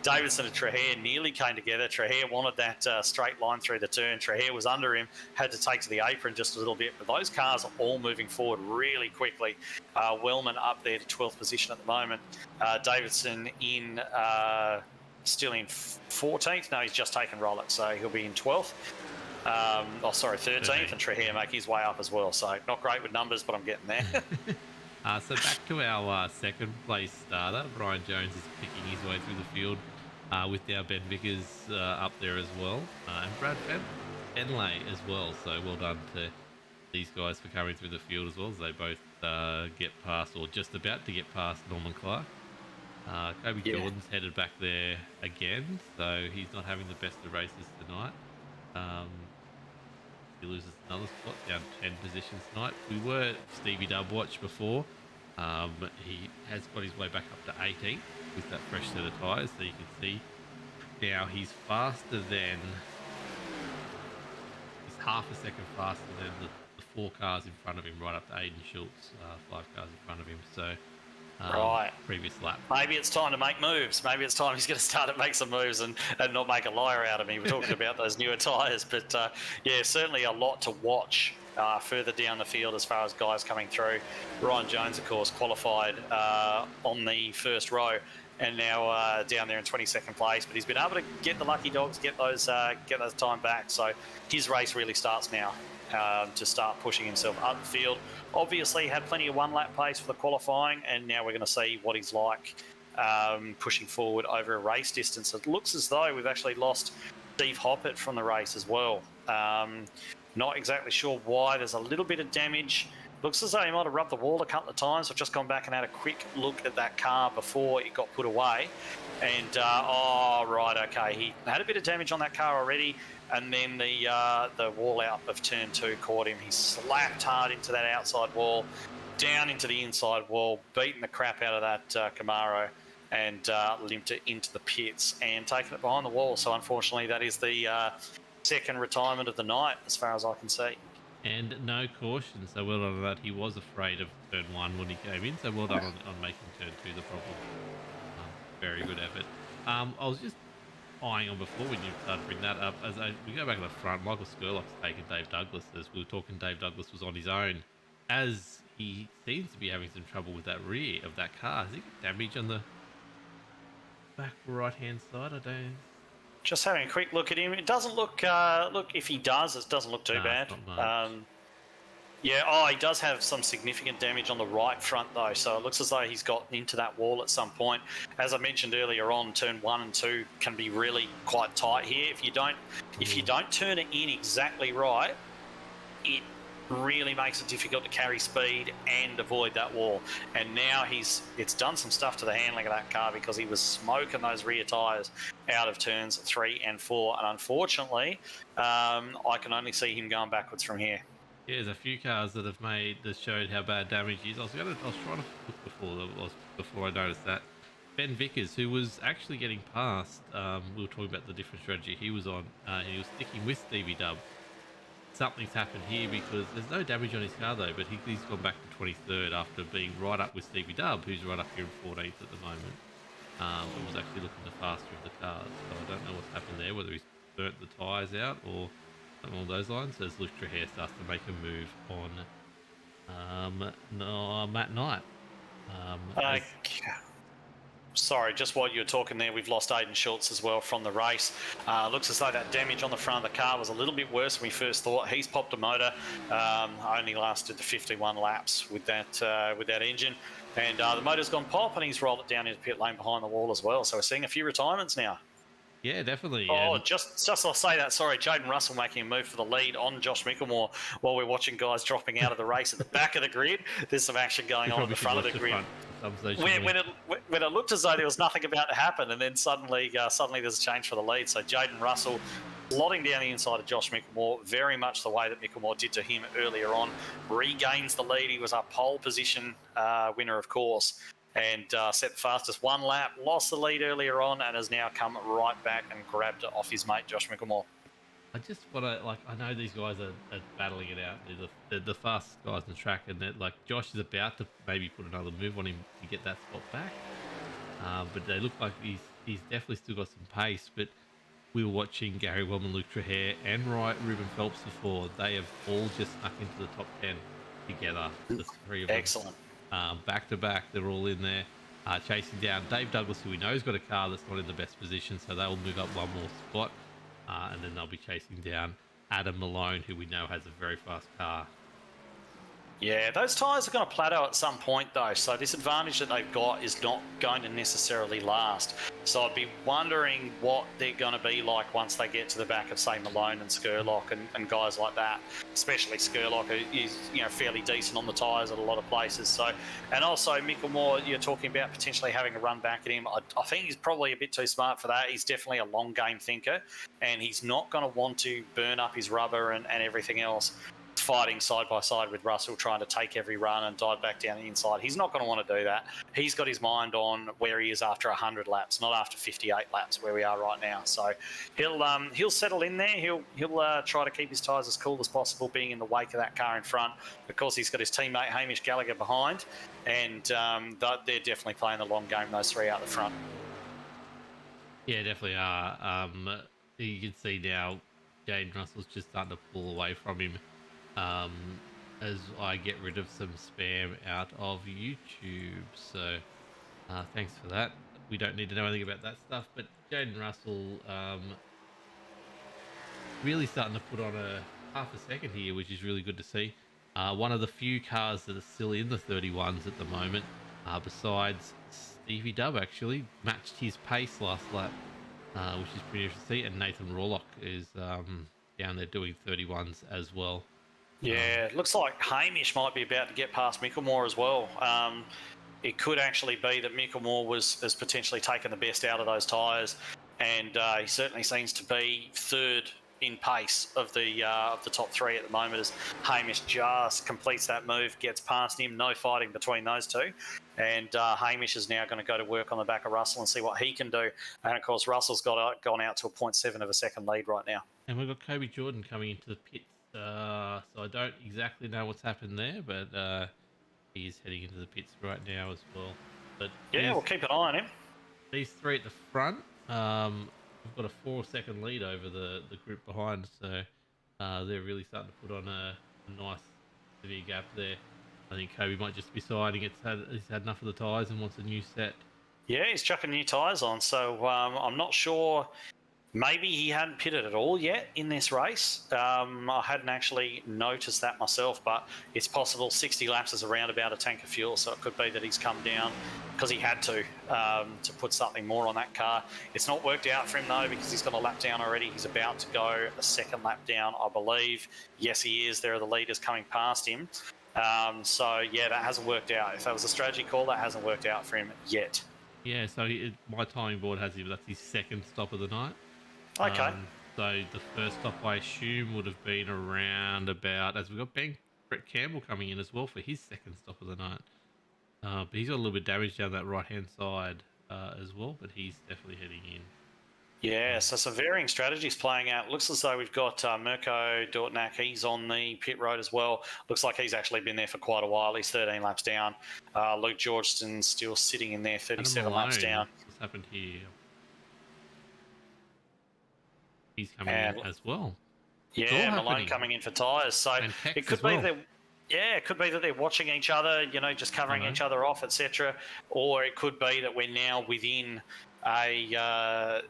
Davidson and Trahair nearly came together. Trahair wanted that straight line through the turn. Trahair was under him, had to take to the apron just a little bit, but those cars are all moving forward really quickly. Wellman up there to 12th position at the moment. Davidson still in 14th. No, he's just taken Rolock, so he'll be in 12th. 13th, 13th. and Trahir make his way up as well. So not great with numbers, but I'm getting there. So back to our second place starter. Brian Jones is picking his way through the field with our Ben Vickers up there as well. And Brad Benlay as well. So well done to these guys for coming through the field as well, as they both get past, or just about to get past, Norman Clark. Kobe Jordan's headed back there again, so he's not having the best of races tonight. He loses another spot, down 10 positions tonight. We were Stevie Dub watch before. He has got his way back up to 18th with that fresh set of tyres, so you can see now he's faster than, he's half a second faster than the 4 cars in front of him, right up to Aiden Schultz, 5 cars in front of him. So Right. Previous lap. Maybe it's time to make moves. Maybe it's time he's going to start to make some moves and not make a liar out of me. We're talking about those newer tyres. But, yeah, certainly a lot to watch further down the field as far as guys coming through. Ryan Jones, of course, qualified on the first row and now down there in 22nd place. But he's been able to get the lucky dogs, get those time back. So his race really starts now. To start pushing himself up the field. Obviously had plenty of one-lap pace for the qualifying, and now we're going to see what he's like pushing forward over a race distance. It looks as though we've actually lost Steve Hoppert from the race as well. Not exactly sure why. There's a little bit of damage. Looks as though he might have rubbed the wall a couple of times. I've just gone back and had a quick look at that car before it got put away. And, he had a bit of damage on that car already. And then the wall out of turn 2 caught him. He slapped hard into that outside wall, down into the inside wall, beating the crap out of that Camaro, and limped it into the pits and taken it behind the wall. So unfortunately, that is the second retirement of the night, as far as I can see. And no caution, so well done on that. He was afraid of turn 1 when he came in, so well done on making turn 2 the problem. Very good effort. I was just eyeing on before when you started to bring that up, we go back to the front. Michael Skurlock's taken Dave Douglas, as we were talking. Dave Douglas was on his own, as he seems to be having some trouble with that rear of that car. Has he got damage on the back right hand side? I don't. Just having a quick look at him. It doesn't look. Look, if he does, it doesn't look too bad. Yeah, he does have some significant damage on the right front though, so it looks as though he's gotten into that wall at some point. As I mentioned earlier on, turn 1 and 2 can be really quite tight here. If you don't turn it in exactly right, it really makes it difficult to carry speed and avoid that wall. And now it's done some stuff to the handling of that car, because he was smoking those rear tyres out of turns 3 and 4. And unfortunately, I can only see him going backwards from here. Yeah, there's a few cars that showed how bad damage is. I was trying to look before I noticed that. Ben Vickers, who was actually getting past, we were talking about the different strategy he was on, and he was sticking with Stevie Dub. Something's happened here, because there's no damage on his car though, but he's gone back to 23rd after being right up with Stevie Dub, who's right up here in 14th at the moment. And was actually looking the faster of the cars. So I don't know what's happened there, whether he's burnt the tyres out or along those lines, as Luke Trahir starts to make a move on Matt Knight. Sorry, just while you were talking there, we've lost Aiden Schultz as well from the race. Looks as though that damage on the front of the car was a little bit worse than we first thought. He's popped a motor. Only lasted the 51 laps with that engine. And the motor's gone pop, and he's rolled it down into the pit lane behind the wall as well. So we're seeing a few retirements now. Yeah, definitely. Just I'll say that. Sorry, Jaden Russell making a move for the lead on Josh Micklemore while we're watching guys dropping out of the race at the back of the grid. There's some action going on at the front of the grid. When it looked as though there was nothing about to happen, and then suddenly there's a change for the lead. So Jaden Russell slotting down the inside of Josh Micklemore, very much the way that Micklemore did to him earlier on, regains the lead. He was a pole position winner, of course, and set the fastest one lap, lost the lead earlier on, and has now come right back and grabbed it off his mate, Josh Micklemore. I just want to, I know these guys are battling it out. They're the fastest guys on the track, and Josh is about to maybe put another move on him to get that spot back. But they look like he's definitely still got some pace. But we were watching Gary Wellman, Luke Trahir, and Ruben Phelps before. They have all just snuck into the top 10 together. The three of them. Excellent. Back to back, they're all in there, chasing down Dave Douglas, who we know has got a car that's not in the best position, so they'll move up one more spot, and then they'll be chasing down Adam Malone, who we know has a very fast car. Yeah, those tyres are going to plateau at some point, though. So this advantage that they've got is not going to necessarily last. So I'd be wondering what they're going to be like once they get to the back of, say, Malone and Skurlock and guys like that. Especially Skurlock, who is fairly decent on the tyres at a lot of places. So, and also Micklemore, you're talking about potentially having a run back at him. I think he's probably a bit too smart for that. He's definitely a long game thinker, and he's not going to want to burn up his rubber and everything else, fighting side by side with Russell, trying to take every run and dive back down the inside. He's not going to want to do that. He's got his mind on where he is after 100 laps, not after 58 laps, where we are right now. So he'll settle in there. He'll try to keep his tyres as cool as possible, being in the wake of that car in front. Of course, he's got his teammate Hamish Gallagher behind, and they're definitely playing the long game, those three out the front. Yeah, definitely are. You can see now Jaden Russell's just starting to pull away from him. As I get rid of some spam out of YouTube. So thanks for that. We don't need to know anything about that stuff, but Jaden Russell really starting to put on a half a second here, which is really good to see. One of the few cars that are still in the 31s at the moment, besides Stevie Dub, actually matched his pace last lap, which is pretty interesting to see, and Nathan Rawlock is down there doing 31s as well. Yeah, it looks like Hamish might be about to get past Micklemore as well. It could actually be that Micklemore has potentially taken the best out of those tyres, and he certainly seems to be third in pace of the top three at the moment, as Hamish just completes that move, gets past him, no fighting between those two. And Hamish is now going to go to work on the back of Russell and see what he can do. And, of course, Russell's gone out to a 0.7 of a second lead right now. And we've got Kobe Jordan coming into the pits. So I don't exactly know what's happened there, but he is heading into the pits right now as well. But yeah, we'll keep an eye on him. These three at the front, we've got a 4-second lead over the group behind, so they're really starting to put on a nice severe gap there. I think Kobe might just be siding. He's had enough of the tyres and wants a new set. Yeah, he's chucking new tyres on, so I'm not sure. Maybe he hadn't pitted at all yet in this race. I hadn't actually noticed that myself, but it's possible. 60 laps is around about a tank of fuel, so it could be that he's come down because he had to put something more on that car. It's not worked out for him, though, because he's got a lap down already. He's about to go a second lap down, I believe. Yes, he is. There are the leaders coming past him. So, yeah, that hasn't worked out. If that was a strategy call, that hasn't worked out for him yet. Yeah, so my timing board has him. That's his second stop of the night. Okay. So the first stop, I assume, would have been around about, as we've got Brett Campbell coming in as well for his second stop of the night. But he's got a little bit of damage down that right-hand side as well, but he's definitely heading in. Yeah, so some varying strategies playing out. Looks as though we've got Mirko Dortnak. He's on the pit road as well. Looks like he's actually been there for quite a while. He's 13 laps down. Luke Georgeson's still sitting in there, 37 laps down. What's happened here? He's coming in as well. Yeah, Malone coming in for tyres. So it could be that. Yeah, it could be that they're watching each other, just covering each other off, etc. Or it could be that we're now within the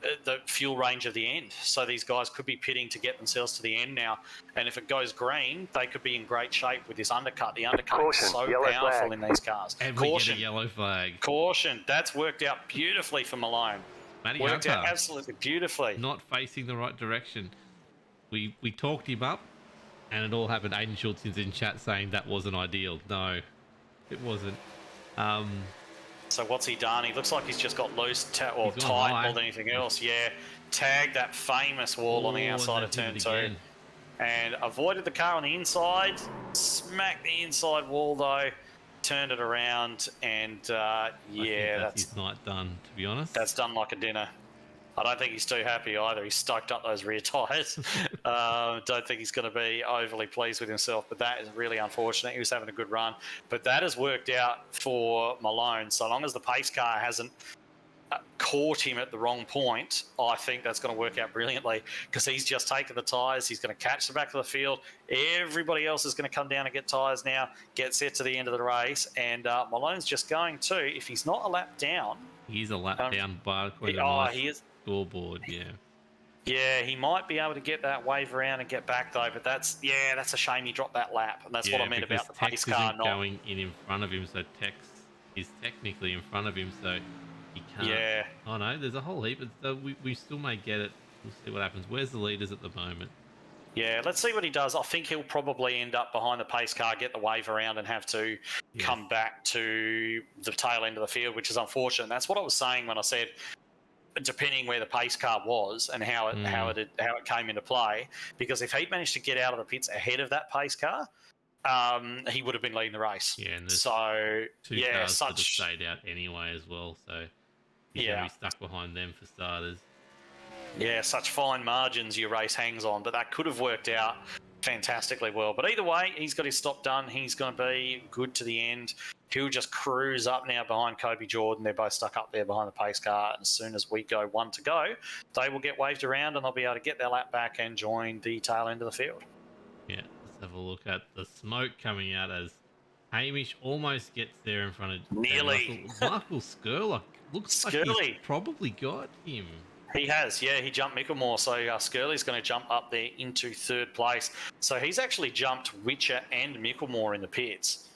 fuel range of the end. So these guys could be pitting to get themselves to the end now. And if it goes green, they could be in great shape with this undercut. The undercut is so powerful in these cars. And we get a yellow flag. Caution. That's worked out beautifully for Malone. Maddie worked Hunter, out absolutely beautifully. Not facing the right direction. We talked him up, and it all happened. Aiden Schultz is in chat saying that wasn't ideal. No, it wasn't. So what's he done? He looks like he's just got loose or tight more than anything else. Yeah, tagged that famous wall on the outside of turn 2. And avoided the car on the inside. Smacked the inside wall, though. Turned it around, and that's his night done, to be honest. That's done like a dinner. I don't think he's too happy either. He's stoked up those rear tyres. Don't think he's going to be overly pleased with himself, but that is really unfortunate. He was having a good run. But that has worked out for Malone. So long as the pace car hasn't caught him at the wrong point, I think that's going to work out brilliantly, because he's just taken the tyres. He's going to catch the back of the field. Everybody else is going to come down and get tyres now, get set to the end of the race. And Malone's just going to, if he's not a lap down... He's a lap down by he is. scoreboard, yeah. Yeah, he might be able to get that wave around and get back though, but that's a shame he dropped that lap, and that's what I meant about the pace car not going in front of him, so Tex is technically in front of him, so he can't. Yeah. Oh no, there's a whole heap, but we still may get it. We'll see what happens. Where's the leaders at the moment? Yeah, let's see what he does. I think he'll probably end up behind the pace car, get the wave around, and have to come back to the tail end of the field, which is unfortunate. That's what I was saying when I said, depending where the pace car was and how it came into play, because if he'd managed to get out of the pits ahead of that pace car, he would have been leading the race. Yeah, and there's so two cars that have stayed out anyway as well, so he's going to be stuck behind them for starters. Yeah, such fine margins your race hangs on, but that could have worked out fantastically well. But either way, he's got his stop done. He's going to be good to the end. He'll just cruise up now behind Kobe Jordan. They're both stuck up there behind the pace car. And as soon as we go one to go, they will get waved around and they'll be able to get their lap back and join the tail end of the field. Yeah, let's have a look at the smoke coming out as Hamish almost gets there in front of Nearly. Michael Skurlock looks like he's probably got him. He has, yeah. He jumped Micklemore, so Skirley's going to jump up there into third place. So he's actually jumped Witcher and Micklemore in the pits,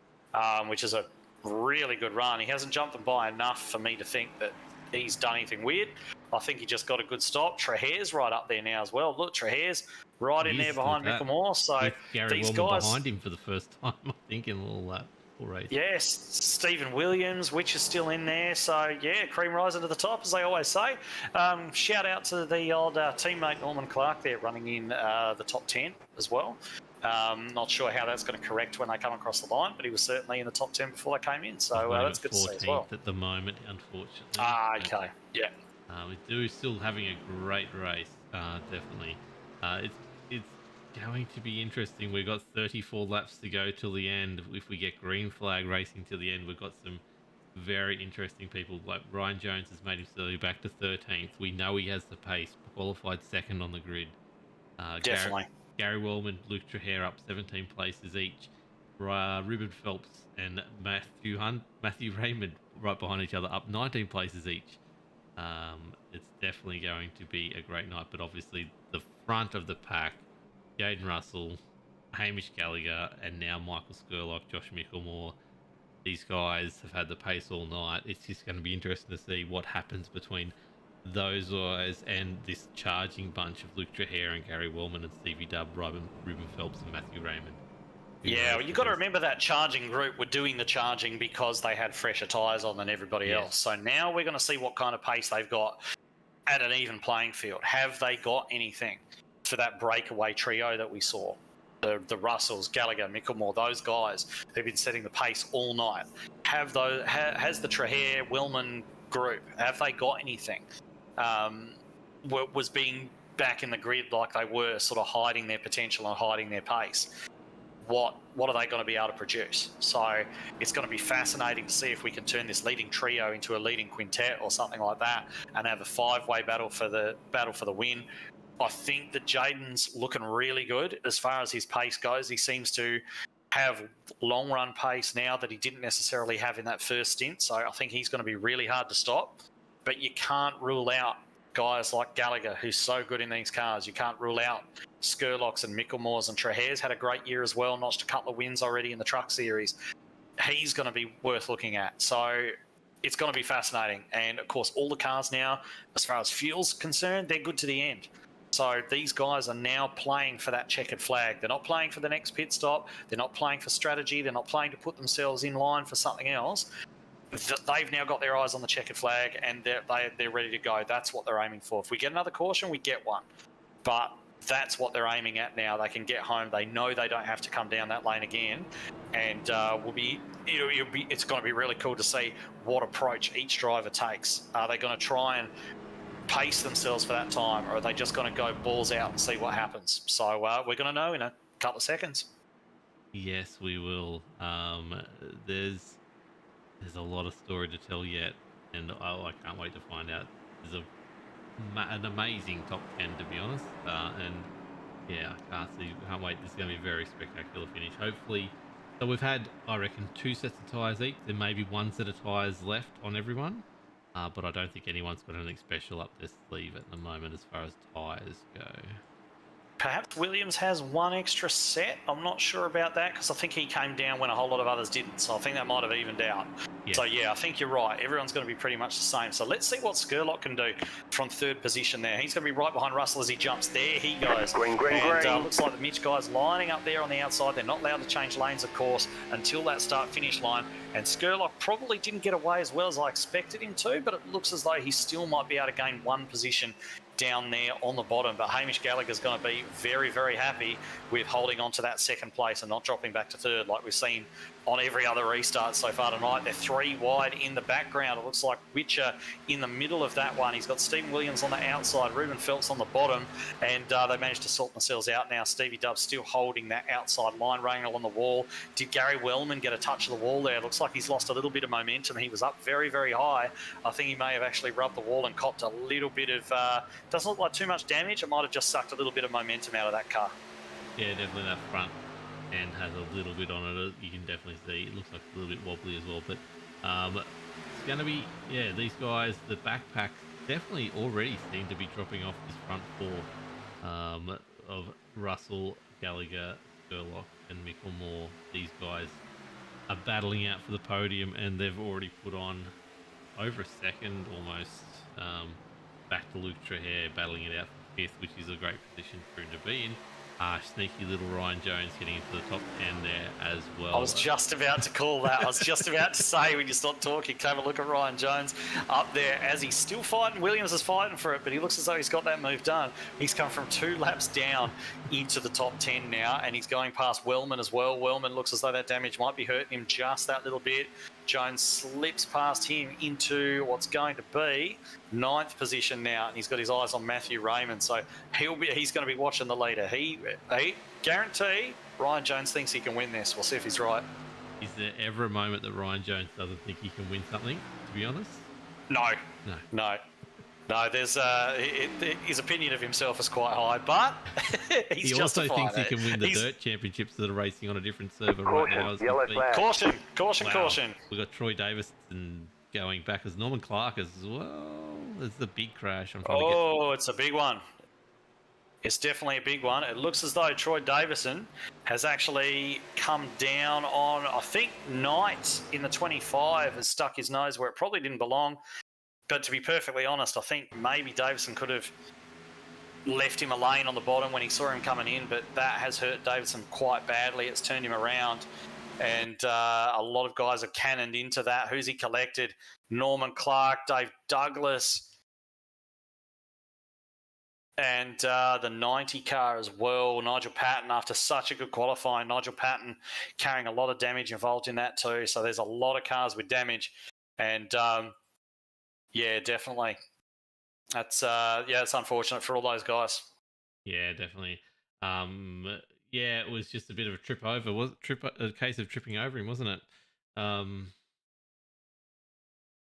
which is a really good run. He hasn't jumped them by enough for me to think that he's done anything weird. I think he just got a good stop. Trahair's right up there now as well. Look, Trahair's right in there behind Micklemore. So with Gary these Wellman guys behind him for the first time, I think, in a little race. Yes, Stephen Williams, which is still in there. So, yeah, cream rising to the top, as they always say. Shout out to the old teammate Norman Clark there running in the top 10 as well. Not sure how that's going to correct when they come across the line, but he was certainly in the top 10 before they came in. So that's good to see as well. At the moment, unfortunately. Okay, yeah. We do still having a great race, definitely. It's going to be interesting. We've got 34 laps to go till the end. If we get green flag racing till the end, we've got some very interesting people. Like Ryan Jones has made himself back to 13th. We know he has the pace. Qualified second on the grid. Definitely. Gary Wellman, Luke Trahair up 17 places each. Ruben Phelps and Matthew Raymond right behind each other, up 19 places each. It's definitely going to be a great night, but obviously the front of the pack, Jaden Russell, Hamish Gallagher, and now Michael Skurlock, Josh Micklemore. These guys have had the pace all night. It's just going to be interesting to see what happens between those guys and this charging bunch of Luke Trahair and Gary Wellman and Stevie Dubb, Ruben Phelps and Matthew Raymond. Yeah, well, you've got to remember that charging group were doing the charging because they had fresher tyres on than everybody else. So now we're going to see what kind of pace they've got at an even playing field. Have they got anything for that breakaway trio that we saw? The Russells, Gallagher, Micklemore, those guys, they've been setting the pace all night. Has the Trahair, Wellman group, have they got anything? Was being back in the grid like they were, sort of hiding their potential and hiding their pace. What are they going to be able to produce? So it's going to be fascinating to see if we can turn this leading trio into a leading quintet or something like that, and have a five-way battle for the win. I think that Jaden's looking really good as far as his pace goes. He seems to have long-run pace now that he didn't necessarily have in that first stint. So I think he's going to be really hard to stop. But you can't rule out guys like Gallagher, who's so good in these cars. You can't rule out Skurlocks and Micklemore's, and Trahair's had a great year as well, notched a couple of wins already in the truck series. He's going to be worth looking at. So it's going to be fascinating. And, of course, all the cars now, as far as fuel's concerned, they're good to the end. So these guys are now playing for that checkered flag. They're not playing for the next pit stop. They're not playing for strategy. They're not playing to put themselves in line for something else. They've now got their eyes on the checkered flag, and they're ready to go. That's what they're aiming for. If we get another caution, we get one. But that's what they're aiming at now. They can get home. They know they don't have to come down that lane again. And it's going to be really cool to see what approach each driver takes. Are they going to try and pace themselves for that time, or are they just going to go balls out and see what happens? So we're going to know in a couple of seconds. Yes, we will. There's a lot of story to tell yet, and I can't wait to find out. There's an amazing top 10, to be honest, and yeah, I can't wait. This is going to be a very spectacular finish, hopefully. So we've had, I reckon, 2 sets of tyres each. There may be 1 set of tyres left on everyone. but I don't think anyone's got anything special up their sleeve at the moment as far as tyres go. Perhaps Williams has one extra set. I'm not sure about that because I think he came down when a whole lot of others didn't. So I think that might have evened out. Yes. So yeah, I think you're right. Everyone's going to be pretty much the same. So let's see what Skurlock can do from third position there. He's going to be right behind Russell as he jumps. There he goes. Green, and looks like the Mitch guys lining up there on the outside. They're not allowed to change lanes, of course, until that start-finish line. And Skurlock probably didn't get away as well as I expected him to, but it looks as though he still might be able to gain one position down there on the bottom. But Hamish Gallagher's going to be very, very happy with holding on to that second place and not dropping back to third like we've seen on every other restart so far tonight. They're 3 wide in the background. It looks like Witcher in the middle of that one. He's got Stephen Williams on the outside, Ruben Phelps on the bottom, and they managed to sort themselves out now. Stevie Dubb's still holding that outside line, running along the wall. Did Gary Wellman get a touch of the wall there? It looks like he's lost a little bit of momentum. He was up very, very high. I think he may have actually rubbed the wall and copped a little bit of, doesn't look like too much damage. It might have just sucked a little bit of momentum out of that car. Yeah, definitely that front end has a little bit on it. You can definitely see it looks like a little bit wobbly as well. But it's going to be, yeah, these guys, the backpacks definitely already seem to be dropping off this front four of Russell, Gallagher, Skurlock and Micklemore. These guys are battling out for the podium and they've already put on over a second almost back to Luke Trahere battling it out for fifth, which is a great position for him to be in. Sneaky little Ryan Jones getting into the top 10 there as well. I was just about to call that. I was just about to say when you stopped talking, have a look at Ryan Jones up there as he's still fighting. Williams is fighting for it, but he looks as though he's got that move done. He's come from 2 laps down into the top 10 now, and he's going past Wellman as well. Wellman looks as though that damage might be hurting him just that little bit. Jones slips past him into what's going to be 9th position now, and he's got his eyes on Matthew Raymond, so he's going to be watching the leader. He guarantee Ryan Jones thinks he can win this. We'll see if he's right. Is there ever a moment that Ryan Jones doesn't think he can win something, to be honest? No. There's his opinion of himself is quite high, but he also thinks he can win the dirt championships that are racing on a different server right now. Caution. We've got Troy Davison going back as Norman Clark as well. It's the big crash. It's a big one. It's definitely a big one. It looks as though Troy Davison has actually come down on, I think, Knight in the 25 has stuck his nose where it probably didn't belong. But to be perfectly honest, I think maybe Davison could have left him a lane on the bottom when he saw him coming in, but that has hurt Davison quite badly. It's turned him around, and a lot of guys have cannoned into that. Who's he collected? Norman Clark, Dave Douglas, and the 90 car as well. Nigel Patton, after such a good qualifying. Nigel Patton carrying a lot of damage involved in that too. So there's a lot of cars with damage, and yeah, definitely. That's it's unfortunate for all those guys. Yeah, definitely. Yeah, it was just a bit of a trip over. A case of tripping over him, wasn't it?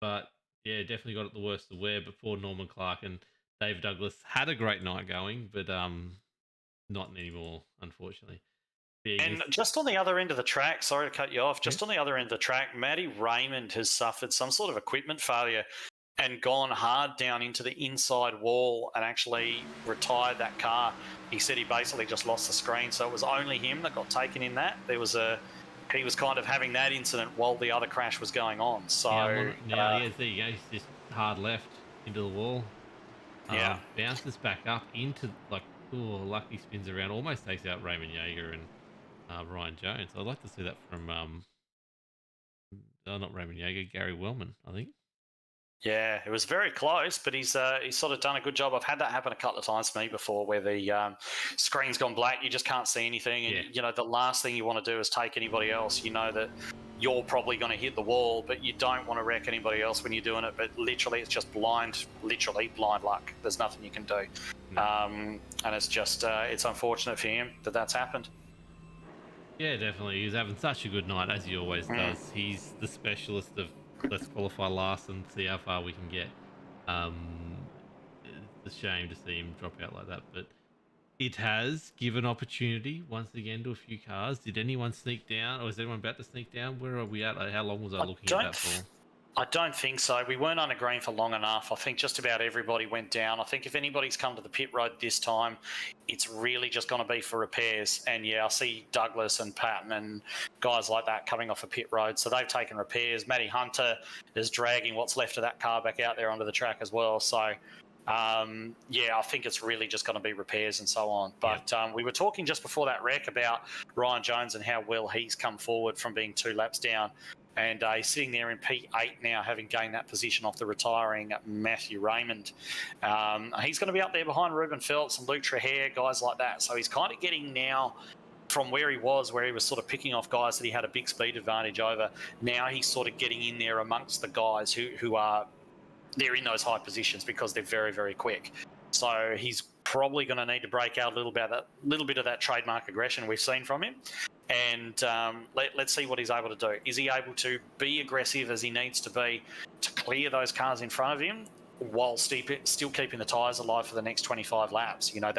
But yeah, definitely got it the worst of wear. But poor Norman Clark and Dave Douglas had a great night going, but not anymore, unfortunately. And just on the other end of the track, sorry to cut you off, just on the other end of the track, Maddie Raymond has suffered some sort of equipment failure and gone hard down into the inside wall and actually retired that car. He said he basically just lost the screen, so it was only him that got taken in that. He was kind of having that incident while the other crash was going on. So there you go. He's just hard left into the wall. Bounces back up into lucky spins around, almost takes out Raymond Yeager and Ryan Jones. I'd like to see that from not Raymond Yeager, Gary Wellman, I think. Yeah, it was very close, but he's sort of done a good job. I've had that happen a couple of times to me before, where the screen's gone black, you just can't see anything, and you know the last thing you want to do is take anybody else. You know that you're probably going to hit the wall, but you don't want to wreck anybody else when you're doing it. But literally, it's just blind luck. There's nothing you can do, and it's just it's unfortunate for him that that's happened. Yeah, definitely. He's having such a good night, as he always does. He's the specialist of let's qualify last and see how far we can get. It's a shame to see him drop out like that, but it has given opportunity once again to a few cars. Did anyone sneak down, or is anyone about to sneak down? Where are we at? How long was I looking at that for? I don't think so. We weren't under green for long enough. I think just about everybody went down. I think if anybody's come to the pit road this time, it's really just going to be for repairs. And yeah, I see Douglas and Patton and guys like that coming off a pit road. So they've taken repairs. Maddie Hunter is dragging what's left of that car back out there onto the track as well. So yeah, I think it's really just going to be repairs and so on. But we were talking just before that wreck about Ryan Jones and how well he's come forward from being 2 laps down. And he's sitting there in P8 now, having gained that position off the retiring Matthew Raymond. He's going to be up there behind Ruben Phelps and Luke Trahair, guys like that. So he's kind of getting now from where he was sort of picking off guys that he had a big speed advantage over. Now he's sort of getting in there amongst the guys who are they're in those high positions because they're very, very quick. So he's probably going to need to break out a little bit of that trademark aggression we've seen from him. And let's see what he's able to do. Is he able to be aggressive as he needs to be to clear those cars in front of him while still keeping the tyres alive for the next 25 laps? You know,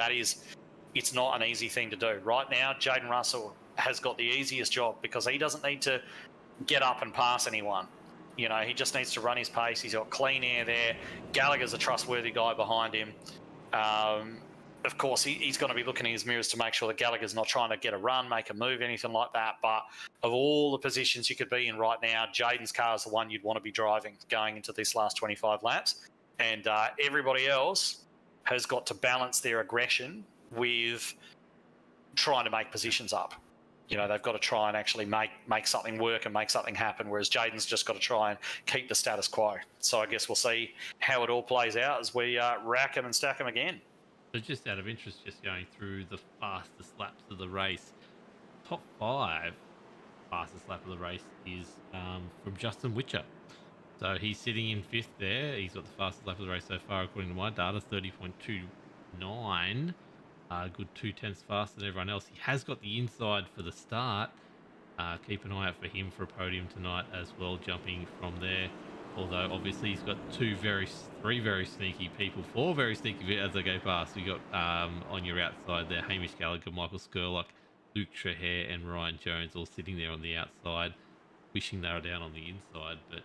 it's not an easy thing to do. Right now, Jaden Russell has got the easiest job because he doesn't need to get up and pass anyone. You know, he just needs to run his pace. He's got clean air there. Gallagher's a trustworthy guy behind him. Of course, he's going to be looking in his mirrors to make sure that Gallagher's not trying to get a run, make a move, anything like that. But of all the positions you could be in right now, Jaden's car is the one you'd want to be driving going into this last 25 laps. And everybody else has got to balance their aggression with trying to make positions up. You know, they've got to try and actually make something work and make something happen, whereas Jaden's just got to try and keep the status quo. So I guess we'll see how it all plays out as we rack them and stack them again. So just out of interest, just going through the fastest laps of the race, top 5 fastest lap of the race is from Justin Witcher. So he's sitting in 5th there. He's got the fastest lap of the race so far, according to my data, 30.29. Good 0.2 faster than everyone else. He has got the inside for the start. Keep an eye out for him for a podium tonight as well, jumping from there. Although obviously he's got 3 very sneaky people, 4 very sneaky as they go past. We got on your outside there, Hamish Gallagher, Michael Skurlock, Luke Trahair, and Ryan Jones all sitting there on the outside, wishing they were down on the inside. But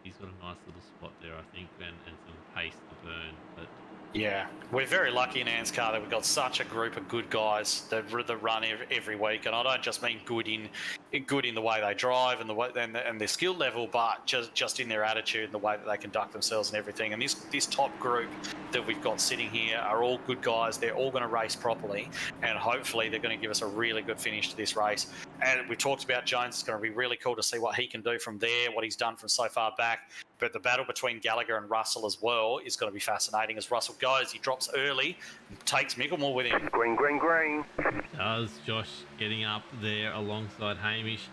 he's got a nice little spot there, I think, and some pace to burn. But yeah, we're very lucky in ANZCAR that we've got such a group of good guys that run every week, and I don't just mean good in the way they drive and the way and their skill level, but just in their attitude and the way that they conduct themselves and everything. And this top group that we've got sitting here are all good guys. They're all going to race properly, and hopefully they're going to give us a really good finish to this race. And we talked about Jones. It's going to be really cool to see what he can do from there, what he's done from so far back. But the battle between Gallagher and Russell as well is going to be fascinating. As Russell goes, he drops early, takes Micklemore with him. Green, green, green. Does Josh getting up there alongside Hamish.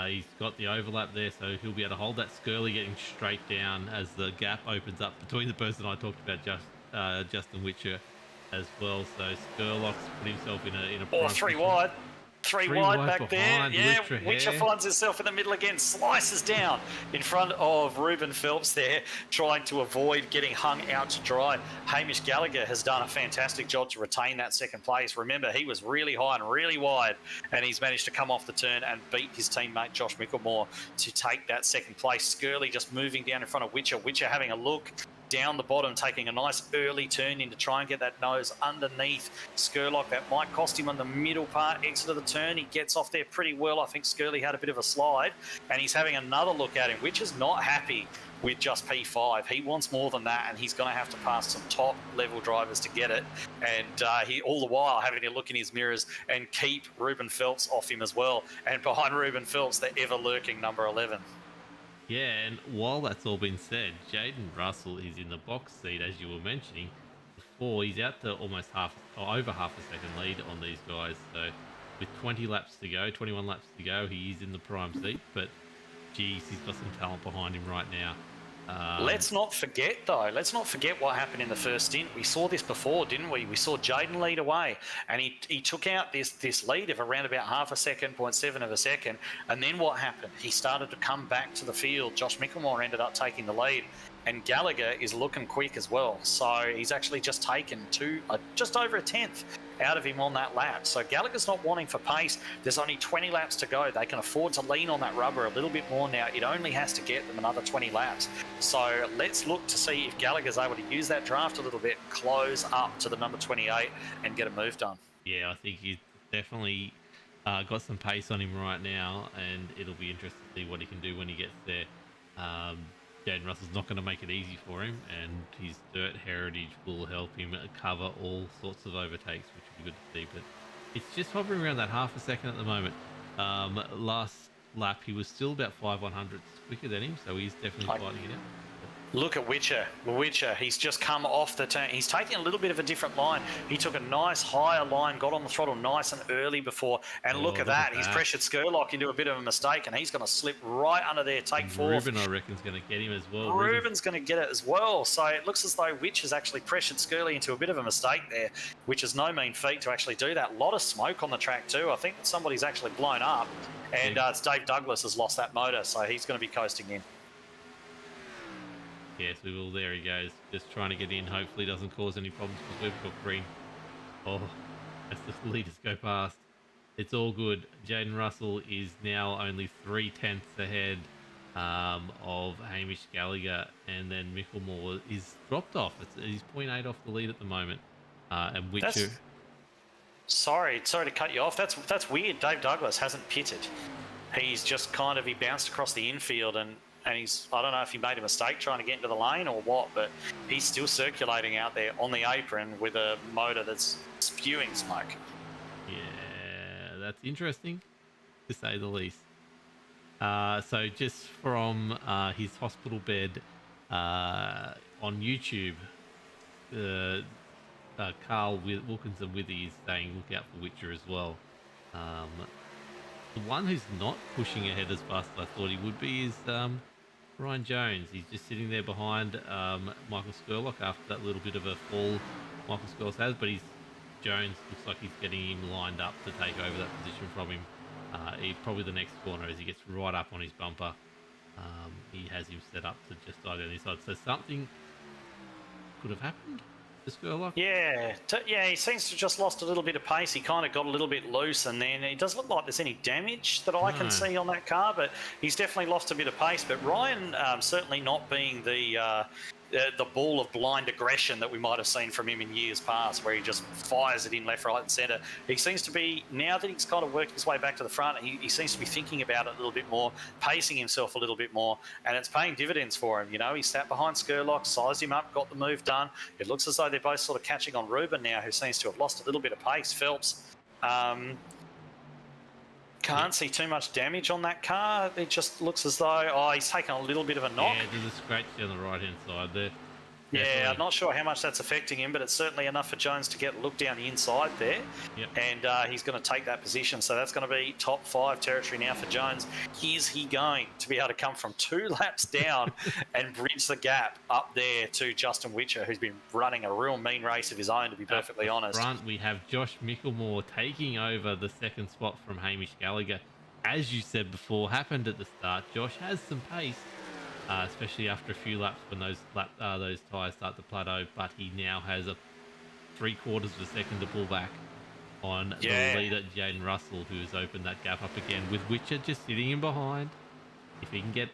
He's got the overlap there, so he'll be able to hold that. Skurley getting straight down as the gap opens up between the person I talked about, Justin Witcher, as well. So Skurlock's put himself in a prime 3 wide. Three wide back there. Yeah, Witcher finds himself in the middle again, slices down in front of Ruben Phelps there, trying to avoid getting hung out to dry. Hamish Gallagher has done a fantastic job to retain that second place. Remember, he was really high and really wide, and he's managed to come off the turn and beat his teammate Josh Micklemore to take that second place. Skurley just moving down in front of Witcher. Witcher having a look down the bottom, taking a nice early turn in to try and get that nose underneath Skurlock. That might cost him on the middle part, exit of the turn. He gets off there pretty well. I think Skurley had a bit of a slide, and he's having another look at him, which is not happy with just P5. He wants more than that, and he's going to have to pass some top level drivers to get it. And he all the while having to look in his mirrors and keep Ruben Phelps off him as well. And behind Ruben Phelps, the ever lurking number 11. Yeah, and while that's all been said, Jaden Russell is in the box seat, as you were mentioning before. He's out to almost over half a second lead on these guys. So with 20 laps to go, 21 laps to go, he is in the prime seat. But geez, he's got some talent behind him right now. Let's not forget, though. Let's not forget what happened in the first stint. We saw this before, didn't we? We saw Jaden lead away, and he took out this lead of around about half a second, 0.7 of a second. And then what happened? He started to come back to the field. Josh Micklemore ended up taking the lead, and Gallagher is looking quick as well. So he's actually just taken just over a tenth out of him on that lap. So Gallagher's not wanting for pace. There's only 20 laps to go. They can afford to lean on that rubber a little bit more now. It only has to get them another 20 laps. So let's look to see if Gallagher's able to use that draft a little bit, close up to the number 28 and get a move done. Yeah, I think he's definitely got some pace on him right now, and it'll be interesting to see what he can do when he gets there. Jaden Russell's not going to make it easy for him, and his dirt heritage will help him cover all sorts of overtakes, which will be good to see. But it's just hovering around that half a second at the moment. Last lap, he was still about 5/100ths quicker than him, so he's definitely fighting it out. Look at Witcher. He's just come off the turn. He's taking a little bit of a different line. He took a nice higher line, got on the throttle nice and early before, and look at that. He's pressured Skurlock into a bit of a mistake, and he's going to slip right under there, take fourth. Ruben, I reckon, is going to get him as well. Ruben's going to get it as well. So it looks as though Witch has actually pressured Skurly into a bit of a mistake there, which is no mean feat to actually do that. A lot of smoke on the track too. I think somebody's actually blown up, and it's Dave Douglas has lost that motor, so he's going to be coasting in. Yes, we will. There he goes. Just trying to get in. Hopefully doesn't cause any problems because we've got green. Oh, as the leaders go past. It's all good. Jaden Russell is now only 0.3 ahead of Hamish Gallagher, and then Micklemore is dropped off. He's 0.8 off the lead at the moment. And Witcher... Sorry to cut you off. That's weird. Dave Douglas hasn't pitted. He's just he bounced across the infield and he's, I don't know if he made a mistake trying to get into the lane or what, but he's still circulating out there on the apron with a motor that's spewing smoke. Yeah, that's interesting, to say the least. So just from his hospital bed on YouTube, Carl Wilkinson Withy is saying look out for Witcher as well. The one who's not pushing ahead as fast as I thought he would be is Ryan Jones. He's just sitting there behind Michael Skurlock after that little bit of a fall Michael Skurlock has, but Jones looks like he's getting him lined up to take over that position from him. Probably the next corner as he gets right up on his bumper. He has him set up to just dive down his side. So something could have happened to Skurlock. Yeah, he seems to have just lost a little bit of pace. He kind of got a little bit loose, and then it doesn't look like there's any damage that I can see on that car, but he's definitely lost a bit of pace. But Ryan certainly not being the ball of blind aggression that we might have seen from him in years past, where he just fires it in left, right and centre. He seems to be, now that he's kind of worked his way back to the front, he seems to be thinking about it a little bit more, pacing himself a little bit more, and it's paying dividends for him. You know, he sat behind Skurlock, sized him up, got the move done. It looks as though they're both sort of catching on Ruben now, who seems to have lost a little bit of pace. Phelps can't see too much damage on that car. It just looks as though, he's taken a little bit of a knock. Yeah, there's a scratch down the right-hand side there. Yeah, I'm not sure how much that's affecting him, but it's certainly enough for Jones to get a look down the inside there. Yep. And he's going to take that position. So that's going to be top 5 territory now for Jones. Is he going to be able to come from 2 laps down and bridge the gap up there to Justin Witcher, who's been running a real mean race of his own, to be perfectly honest? Front, we have Josh Micklemore taking over the second spot from Hamish Gallagher. As you said before, happened at the start. Josh has some pace. Especially after a few laps when those tyres start to plateau, but he now has a 3/4 of a second to pull back on the leader, Jaden Russell, who has opened that gap up again, with Witcher just sitting in behind. If he can get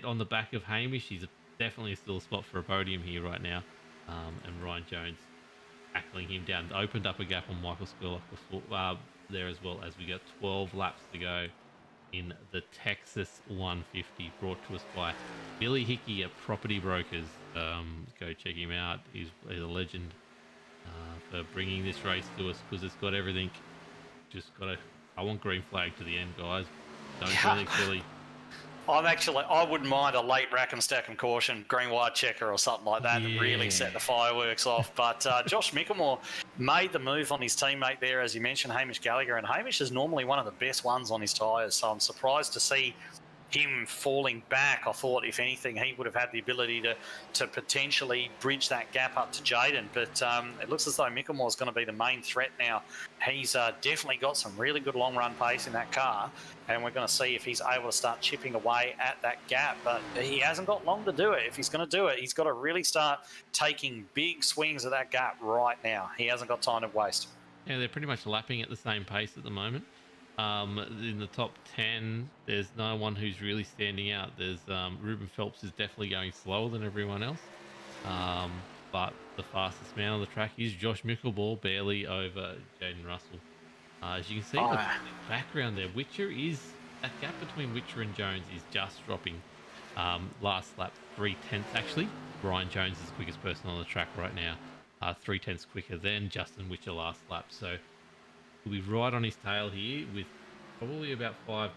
on the back of Hamish, he's definitely still a spot for a podium here right now. And Ryan Jones tackling him down, opened up a gap on Michael Skurlock before there as well, as we got 12 laps to go in the Texas 150, brought to us by Billy Hickey at Property Brokers. Go check him out. He's a legend for bringing this race to us, because it's got everything. I want green flag to the end, guys. Don't do anything silly. I wouldn't mind a late rack and stack and caution, green wide checker or something like that, and really set the fireworks off. But Josh Micklemore made the move on his teammate there, as you mentioned, Hamish Gallagher, and Hamish is normally one of the best ones on his tyres, so I'm surprised to see him falling back. I thought, if anything, he would have had the ability to potentially bridge that gap up to Jaden, but it looks as though Micklemore is going to be the main threat now. He's definitely got some really good long-run pace in that car, and we're going to see if he's able to start chipping away at that gap, but he hasn't got long to do it. If he's going to do it, he's got to really start taking big swings at that gap right now. He hasn't got time to waste. Yeah, they're pretty much lapping at the same pace at the moment. In the top 10, there's no one who's really standing out. There's Ruben Phelps is definitely going slower than everyone else. But the fastest man on the track is Josh Micklemore, barely over Jaden Russell. As you can see, the background there, that gap between Witcher and Jones is just dropping. Last lap, 3/10 actually. Ryan Jones is the quickest person on the track right now. 3/10 quicker than Justin Witcher last lap. So we'll be right on his tail here with probably about 5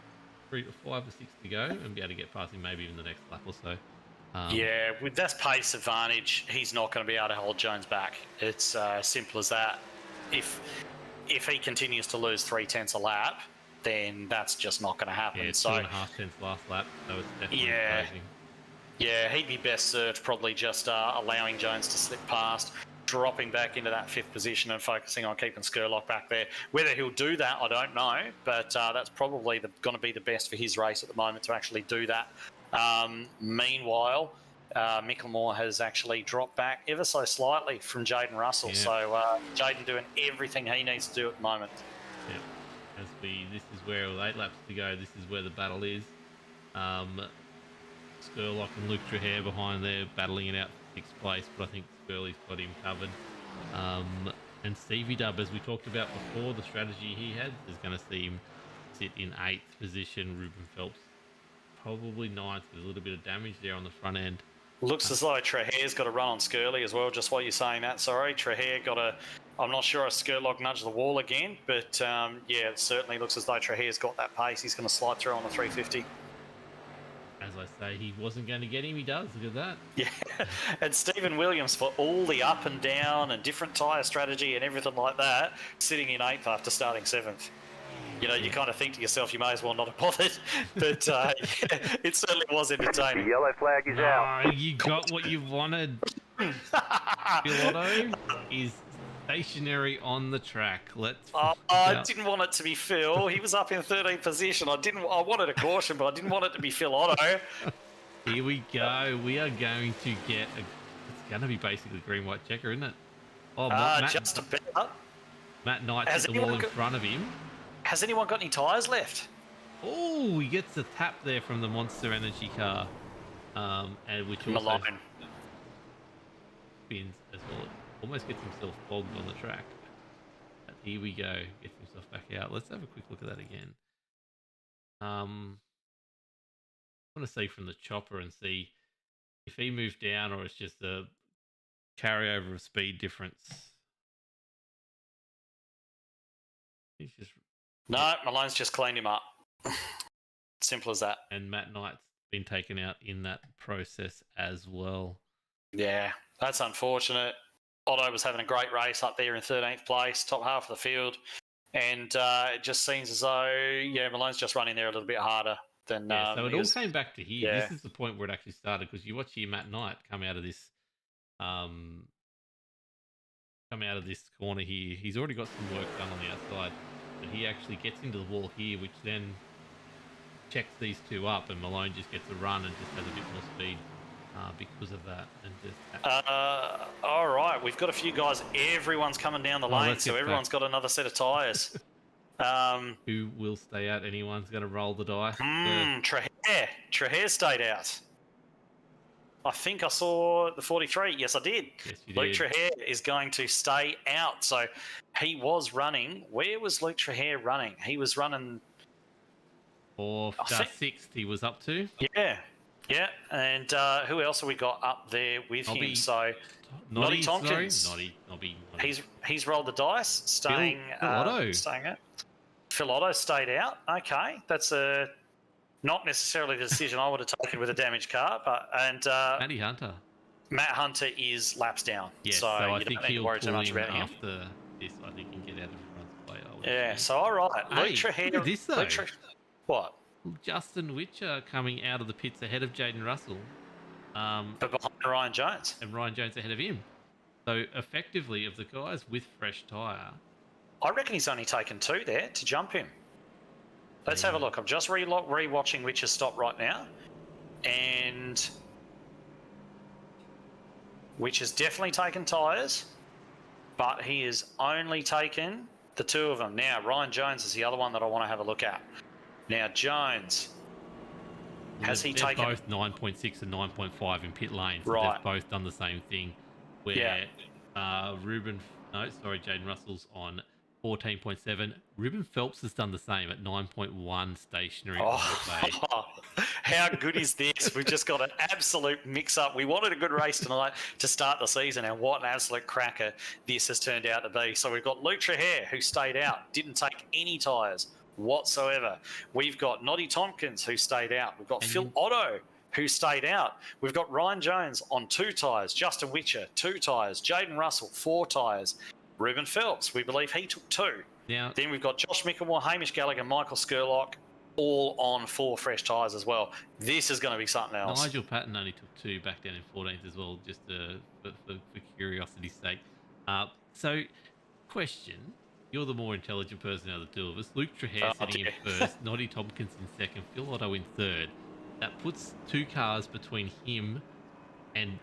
or 6 to go and be able to get past him maybe even the next lap or so. Yeah, with that pace advantage, he's not going to be able to hold Jones back. It's simple as that. If he continues to lose 3/10 a lap, then that's just not going to happen. Yeah, so 2.5 tenths last lap, so it's definitely closing. Yeah, he'd be best served probably just allowing Jones to slip past, dropping back into that 5th position and focusing on keeping Skurlock back there. Whether he'll do that, I don't know, but that's probably going to be the best for his race at the moment to actually do that. Meanwhile, Micklemore has actually dropped back ever so slightly from Jaden Russell, so Jaden doing everything he needs to do at the moment. Yep. This is where, with 8 laps to go, this is where the battle is. Skurlock and Luke Trahair behind there battling it out for 6th place, but I think Skurly's got him covered. And Stevie Dub, as we talked about before, the strategy he had is going to see him sit in 8th position. Ruben Phelps probably 9th with a little bit of damage there on the front end. Looks as though Trahair's got a run on Skurly as well, just while you're saying that. Sorry, Trahair got I'm not sure if Skurlock nudged the wall again, but yeah, it certainly looks as though Trahair's got that pace. He's going to slide through on the 350. As I say, he wasn't going to get him. He does. Look at that. Yeah, and Stephen Williams, for all the up and down and different tyre strategy and everything like that, sitting in 8th after starting 7th. You know, you kind of think to yourself, you may as well not have bothered. But yeah, it certainly was entertaining. The yellow flag is out. You got what you wanted. Phil is stationary on the track. I didn't want it to be Phil. He was up in 13th position. I wanted a caution, but I didn't want it to be Phil Otto. Here we go. We are going to get it's going to be basically green-white checker, isn't it? Oh, just about. Matt Knight hit the wall in front of him. Has anyone got any tyres left? Oh, he gets a tap there from the Monster Energy car, and which also spins as well. Almost gets himself bogged on the track. But here we go. Gets himself back out. Let's have a quick look at that again. I want to see from the chopper and see if he moved down or it's just a carryover of speed difference. He's just... No, Malone's just cleaned him up. Simple as that. And Matt Knight's been taken out in that process as well. Yeah, that's unfortunate. Otto was having a great race up there in 13th place, top half of the field. And it just seems as though, Malone's just running there a little bit harder than... so it all came back to here. Yeah. This is the point where it actually started, because you watch here Matt Knight come out of this corner here. He's already got some work done on the outside, but he actually gets into the wall here, which then checks these two up, and Malone just gets a run and just has a bit more speed because of that. And just all right, we've got a few guys. Everyone's coming down the lane, so everyone's got another set of tyres. Who will stay out? Anyone's going to roll the dice? Trahair stayed out. I think I saw the 43. Yes, I did. Yes, you Luke did. Trahair is going to stay out. So he was running. Where was Luke Trahair running? He was running... 6th he was up to. Yeah. And who else have we got up there with him? So Noddy Tompkins. Nobby. He's rolled the dice, staying out. Phil Otto stayed out. Okay, that's not necessarily the decision I would have taken with a damaged car, but Maddie Hunter. Matt Hunter is laps down. Yes, so I you think don't need to worry too much about him. After this, I think he can get out of everyone's play. Yeah, so all right. Hey, look at this though. What? Justin Witcher coming out of the pits ahead of Jaden Russell. But behind Ryan Jones. And Ryan Jones ahead of him. So effectively, of the guys with fresh tyre... I reckon he's only taken 2 there to jump him. Let's have a look. I'm just re-watching Witcher's stop right now. And Witcher's definitely taken tyres, but he is only taken the two of them. Now, Ryan Jones is the other one that I want to have a look at. Now, Jones, has he taken... both 9.6 and 9.5 in pit lane, so Right. they've both done the same thing. Where Jaden Russell's on 14.7. Ruben Phelps has done the same at 9.1 stationary. How good is this? We've just got an absolute mix-up. We wanted a good race tonight to start the season, and what an absolute cracker this has turned out to be. So we've got Luke Trahere, who stayed out, didn't take any tyres whatsoever. We've got Noddy Tompkins, who stayed out. We've got Phil Otto, who stayed out. We've got Ryan Jones on 2 tyres, Justin Witcher, 2 tyres, Jaden Russell, 4 tyres, Ruben Phelps, we believe he took 2. Now, then we've got Josh Micklemore, Hamish Gallagher, Michael Skurlock, all on 4 fresh tyres as well. This is going to be something else. Nigel Patton only took 2 back down in 14th as well, just for curiosity's sake. So, question, you're the more intelligent person out of the two of us. Luke Trahere sitting in first, Noddy Tompkins in second, Phil Otto in third. That puts 2 cars between him and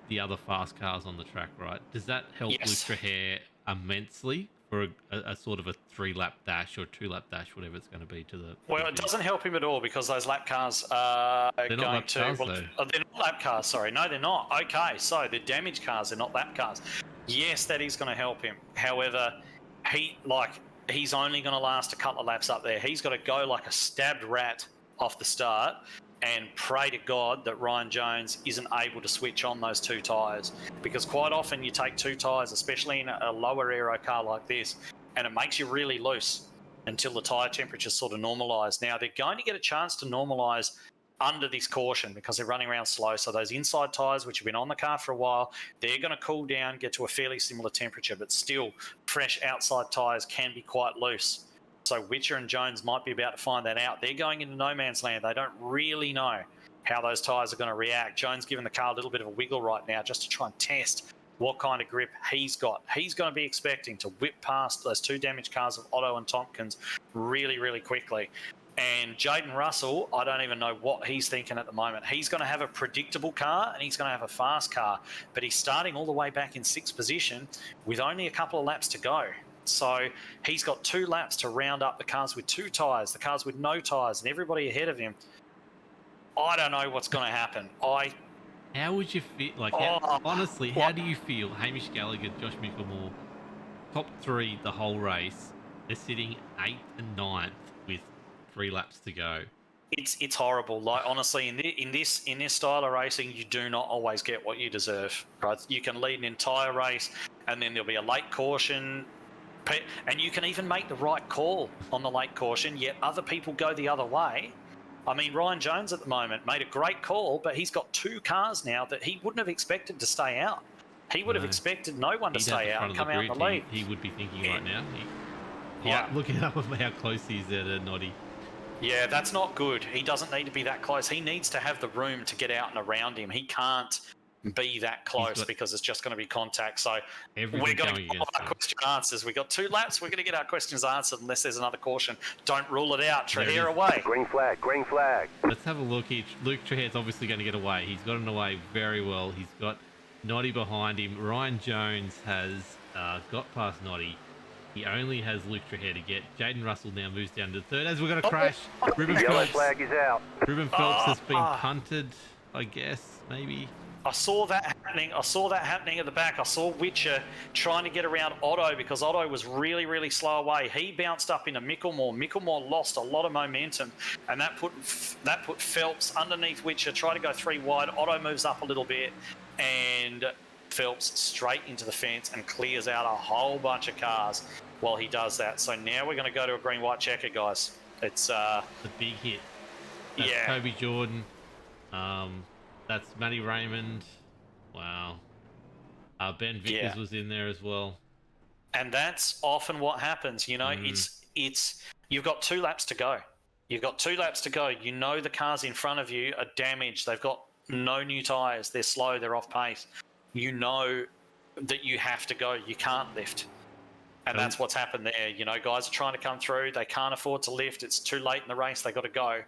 the other fast cars on the track, right? Does that help Luke Trahere immensely for a sort of a 3-lap dash or 2-lap dash, whatever it's going to be to the... Well, it doesn't help him at all because those lap cars are they're going not lap to... cars, well, though. they're not lap cars, sorry. No, they're not. Okay, so they're damaged cars, they're not lap cars. Yes, that is going to help him. However, he's only going to last a couple of laps up there. He's got to go like a stabbed rat off the start and pray to God that Ryan Jones isn't able to switch on those 2 tyres, because quite often you take 2 tyres, especially in a lower aero car like this, and it makes you really loose until the tyre temperatures sort of normalise. Now, they're going to get a chance to normalise under this caution because they're running around slow, so those inside tyres, which have been on the car for a while, they're going to cool down, get to a fairly similar temperature, but still, fresh outside tyres can be quite loose. So Witcher and Jones might be about to find that out. They're going into no man's land. They don't really know how those tyres are going to react. Jones giving the car a little bit of a wiggle right now just to try and test what kind of grip he's got. He's going to be expecting to whip past those 2 damaged cars of Otto and Tompkins really, really quickly. And Jaden Russell, I don't even know what he's thinking at the moment. He's going to have a predictable car and he's going to have a fast car, but he's starting all the way back in 6th position with only a couple of laps to go. So he's got 2 laps to round up the cars with 2 tyres, the cars with no tyres, and everybody ahead of him. I don't know what's going to happen. How would you feel? Honestly, how do you feel? Hamish Gallagher, Josh Micklemore, top 3 the whole race. They're sitting 8th and 9th with 3 laps to go. It's horrible. Like, honestly, in this style of racing, you do not always get what you deserve. Right? You can lead an entire race, and then there'll be a late caution. And you can even make the right call on the late caution, yet other people go the other way. I mean, Ryan Jones at the moment made a great call, but he's got 2 cars now that he wouldn't have expected to stay out. He would have expected no one to stay out and come out in the lead. He would be thinking right now. Looking up at how close he's there to Noddy. Yeah, that's not good. He doesn't need to be that close. He needs to have the room to get out and around him. He can't be that close because it's just going to be contact. So we're going to get all our question answers. We've got 2 laps. We're going to get our questions answered unless there's another caution. Don't rule it out. Trahere away. Green flag, green flag. Let's have a look. Luke Trahere's obviously going to get away. He's gotten away very well. He's got Noddy behind him. Ryan Jones has got past Noddy. He only has Luke Trahere to get. Jaden Russell now moves down to 3rd. As we're going to crash, Ruben Yellow Phelps. flag is out. Ruben Phelps has been punted, I guess, maybe. I saw that happening at the back. I saw Witcher trying to get around Otto because Otto was really, really slow away. He bounced up into Micklemore. Micklemore lost a lot of momentum, and that put Phelps underneath Witcher, try to go 3 wide. Otto moves up a little bit, and Phelps straight into the fence and clears out a whole bunch of cars while he does that. So now we're going to go to a green-white checker, guys. It's a big hit. That's Toby Jordan. That's Matty Raymond. Wow. Ben Vickers was in there as well. And that's often what happens. You know, it's you've got 2 laps to go. You've got 2 laps to go. You know the cars in front of you are damaged. They've got no new tyres. They're slow. They're off pace. You know that you have to go. You can't lift. And that's what's happened there. You know, guys are trying to come through. They can't afford to lift. It's too late in the race. They got to go.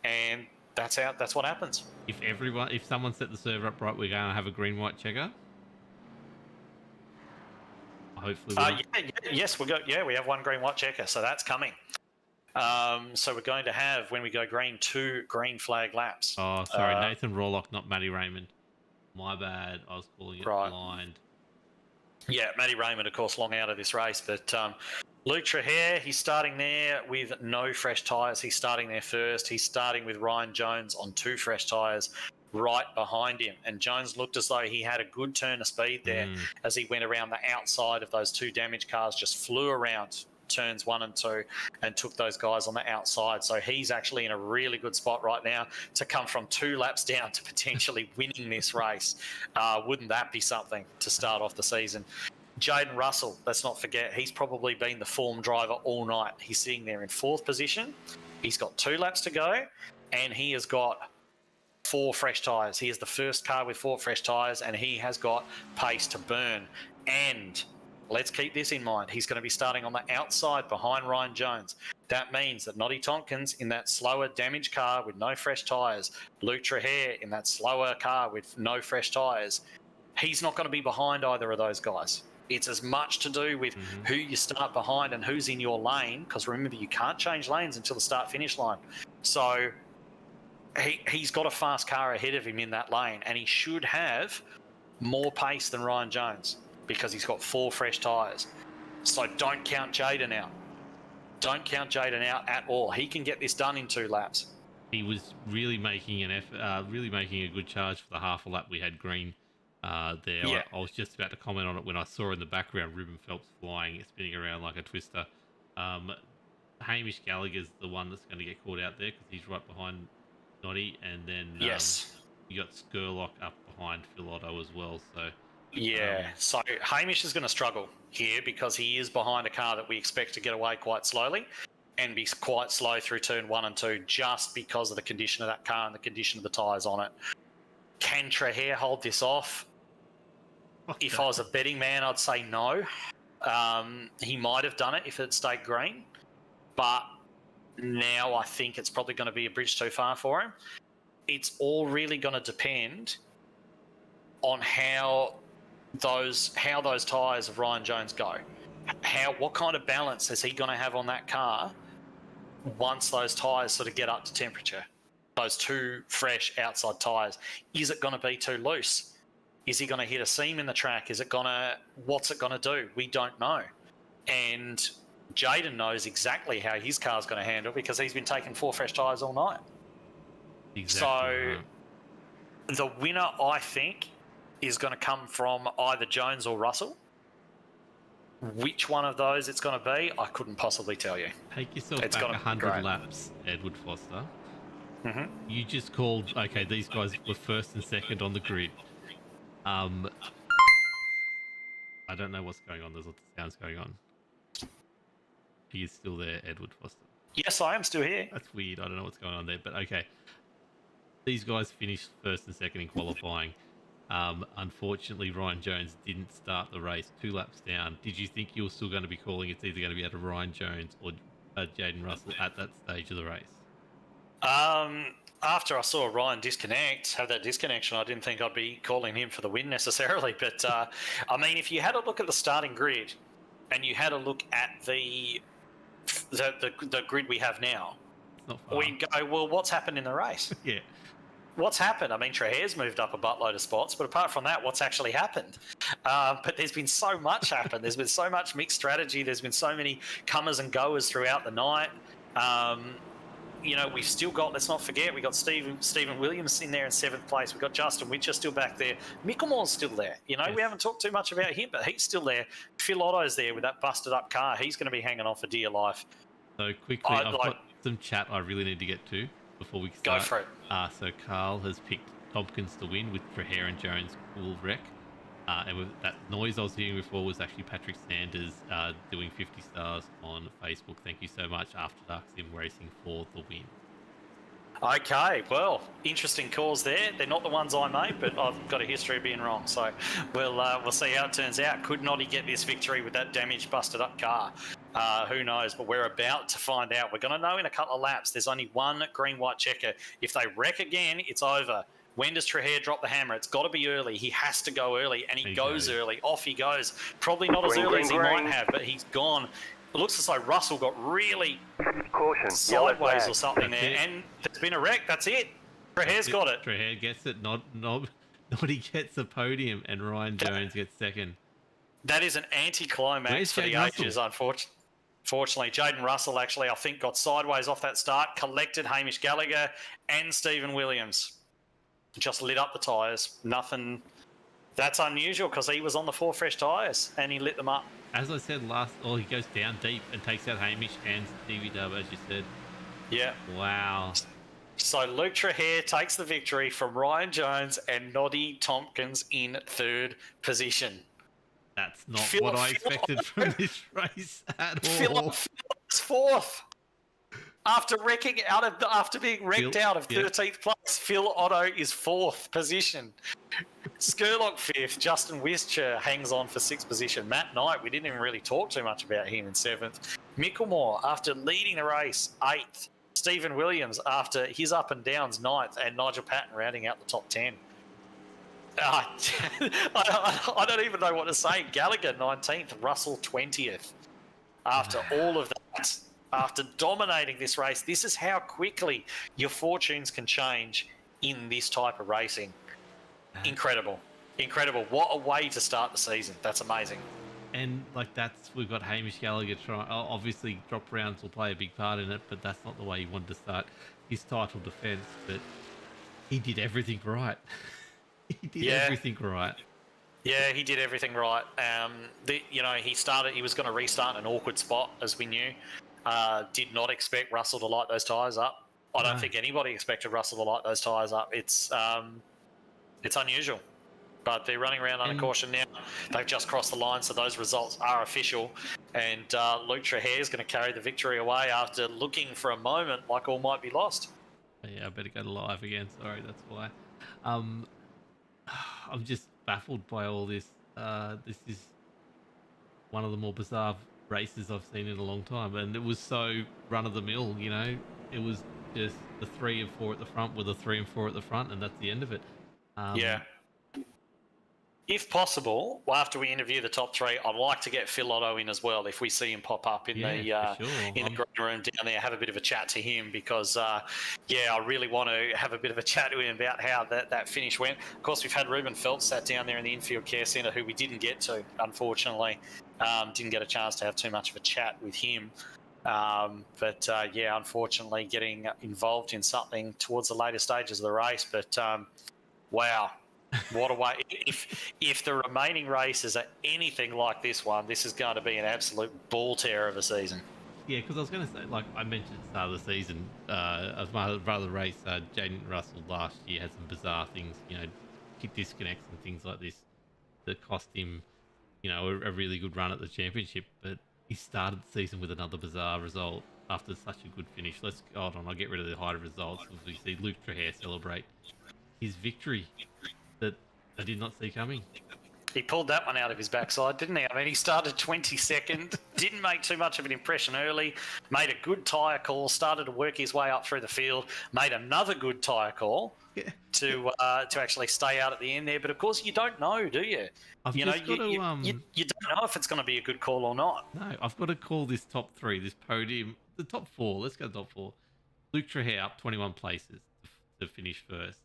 And that's what happens. If someone set the server up right, we're going to have a green-white checker. Hopefully, Yes, we have one green white checker, so that's coming. So we're going to have, when we go green, 2 green flag laps. Oh, sorry, Nathan Rawlock, not Maddie Raymond. My bad. I was calling it blind. Yeah, Maddie Raymond, of course, long out of this race. But Luke Trahere, he's starting there with no fresh tyres. He's starting there first. He's starting with Ryan Jones on 2 fresh tyres right behind him. And Jones looked as though he had a good turn of speed there as he went around the outside of those 2 damaged cars, just flew around turns 1 and 2 and took those guys on the outside. So he's actually in a really good spot right now to come from 2 laps down to potentially winning this race. Wouldn't that be something to start off the season? Jaden Russell, let's not forget, he's probably been the form driver all night. He's sitting there in 4th position. He's got 2 laps to go, and he has got 4 fresh tyres. He is the first car with 4 fresh tyres, and he has got pace to burn. And let's keep this in mind. He's going to be starting on the outside behind Ryan Jones. That means that Noddy Tompkins in that slower, damaged car with no fresh tyres, Luke Trahere in that slower car with no fresh tyres, he's not going to be behind either of those guys. It's as much to do with who you start behind and who's in your lane, because remember, you can't change lanes until the start-finish line. So he's got a fast car ahead of him in that lane, and he should have more pace than Ryan Jones because he's got 4 fresh tyres. So don't count Jaden out. Don't count Jaden out at all. He can get this done in 2 laps. He was really making an effort, really making a good charge for the half a lap we had green there. Yeah. I was just about to comment on it when I saw in the background Ruben Phelps flying, spinning around like a twister. Hamish Gallagher's the one that's going to get caught out there because he's right behind Noddy, and then you got Skurlock up behind Phil Otto as well. So so Hamish is going to struggle here because he is behind a car that we expect to get away quite slowly and be quite slow through turn 1 and 2 just because of the condition of that car and the condition of the tyres on it. Can Trahere hold this off? If I was a betting man, I'd say no. He might have done it if it stayed green, but now I think it's probably going to be a bridge too far for him. It's all really going to depend on how those tyres of Ryan Jones go. What kind of balance is he going to have on that car once those tyres sort of get up to temperature? Those 2 fresh outside tyres. Is it going to be too loose? Is he going to hit a seam in the track? What's it going to do? We don't know. And Jaden knows exactly how his car's going to handle because he's been taking 4 fresh tyres all night. Exactly. So the winner, I think, is going to come from either Jones or Russell. Which one of those it's going to be, I couldn't possibly tell you. Take yourself back 100 laps, Edward Foster. You just called, okay, these guys were first and second on the grid. I don't know what's going on. There's lots of sounds going on. He is still there, Edward Foster. Yes, I am still here. That's weird. I don't know what's going on there, but okay. These guys finished first and second in qualifying. Unfortunately, Ryan Jones didn't start the race 2 laps down. Did you think you were still going to be calling it's either going to be out of Ryan Jones or Jaden Russell at that stage of the race? After I saw Ryan have that disconnection, I didn't think I'd be calling him for the win necessarily. But, I mean, if you had a look at the starting grid and you had a look at the grid we have now, we'd go, well, what's happened in the race? Yeah. What's happened? I mean, Trahare's moved up a buttload of spots, but apart from that, what's actually happened? But there's been so much happen. There's been so much mixed strategy. There's been so many comers and goers throughout the night. We've still got, let's not forget, we got Stephen Williams in there in 7th place. We've got Justin Witcher still back there. Micklemore's still there. We haven't talked too much about him, but he's still there. Phil Otto's there with that busted up car. He's going to be hanging on for dear life. So quickly, I've got some chat I really need to get to before we start. Go for it. So Carl has picked Tompkins to win with Trahere and Jones full wreck. And with that noise I was hearing before was actually Patrick Sanders doing 50 stars on Facebook. Thank you so much. After Dark Sim Racing for the win. Okay, well, interesting calls there. They're not the ones I made, but I've got a history of being wrong. So we'll see how it turns out. Could not he get this victory with that damaged, busted up car? Who knows? But we're about to find out. We're going to know in a couple of laps. There's only one green-white checker. If they wreck again, it's over. When does Trahare drop the hammer? It's got to be early. He has to go early, and he goes early. Off he goes. Probably not as early as he might have, but he's gone. It looks as though Russell got really sideways or something there, and there's been a wreck. That's it. Trahare's got it. Trahare gets it. Noddy gets the podium, and Ryan Jones gets second. That is an anticlimax for the ages, unfortunately. Fortunately, Jaden Russell actually, I think, got sideways off that start, collected Hamish Gallagher and Stephen Williams. Just lit up the tyres. Nothing. That's unusual because he was on the 4 fresh tyres and he lit them up. As I said he goes down deep and takes out Hamish and Stevie Dub, as you said. Yeah. Wow. So Luke Trahare takes the victory from Ryan Jones and Noddy Tompkins in 3rd position. That's not what I expected from this race at all. Phil's 4th. After being wrecked out of 13th place, Phil Otto is 4th position. Skurlock 5th. Justin Wischer hangs on for 6th position. Matt Knight, we didn't even really talk too much about him in 7th. Micklemore, after leading the race, 8th. Stephen Williams, after his up and downs, 9th. And Nigel Patton rounding out the top 10. I don't even know what to say. Gallagher, 19th. Russell, 20th. After all of that. After dominating this race, this is how quickly your fortunes can change in this type of racing. Incredible. What a way to start the season. That's amazing. And we've got Hamish Gallagher trying. Obviously, drop rounds will play a big part in it, but that's not the way he wanted to start his title defence. But he did everything right. Everything right. Yeah, he did everything right. He was going to restart in an awkward spot, as we knew. Did not expect Russell to light those tyres up. I don't think anybody expected Russell to light those tyres up. It's unusual. But they're running around under caution now. They've just crossed the line, so those results are official. And Luke Trahare is going to carry the victory away after looking for a moment like all might be lost. Yeah, I better go to live again. Sorry, that's why. I'm just baffled by all this. This is one of the more bizarre races I've seen in a long time, and it was so run-of-the-mill, It was just the 3 and 4 at the front with a 3 and 4 at the front, and that's the end of it. If possible, after we interview the top 3, I'd like to get Phil Otto in as well. If we see him pop up in the green room down there, have a bit of a chat to him because, I really want to have a bit of a chat to him about how that finish went. Of course, we've had Ruben Phelps sat down there in the infield care centre, who we didn't get to, unfortunately. Didn't get a chance to have too much of a chat with him. Unfortunately, getting involved in something towards the later stages of the race. But, wow. What a way. If the remaining races are anything like this one, this is going to be an absolute ball tear of a season. Yeah, because I was going to say, like I mentioned at the start of the season, as part of the race, Jaden Russell last year had some bizarre things, kick disconnects and things like this that cost him, a really good run at the championship. But he started the season with another bizarre result after such a good finish. Hold on, I'll get rid of the height of results. We see Luke Trahare celebrate his victory that I did not see coming. He pulled that one out of his backside, didn't he? I mean, he started 22nd, didn't make too much of an impression early, made a good tyre call, started to work his way up through the field, made another good tyre call to actually stay out at the end there. But of course, you don't know, do you? You don't know if it's going to be a good call or not. No, I've got to call this top 3, this podium, the top 4. Let's go top 4. Luke Trahare up 21 places to finish first.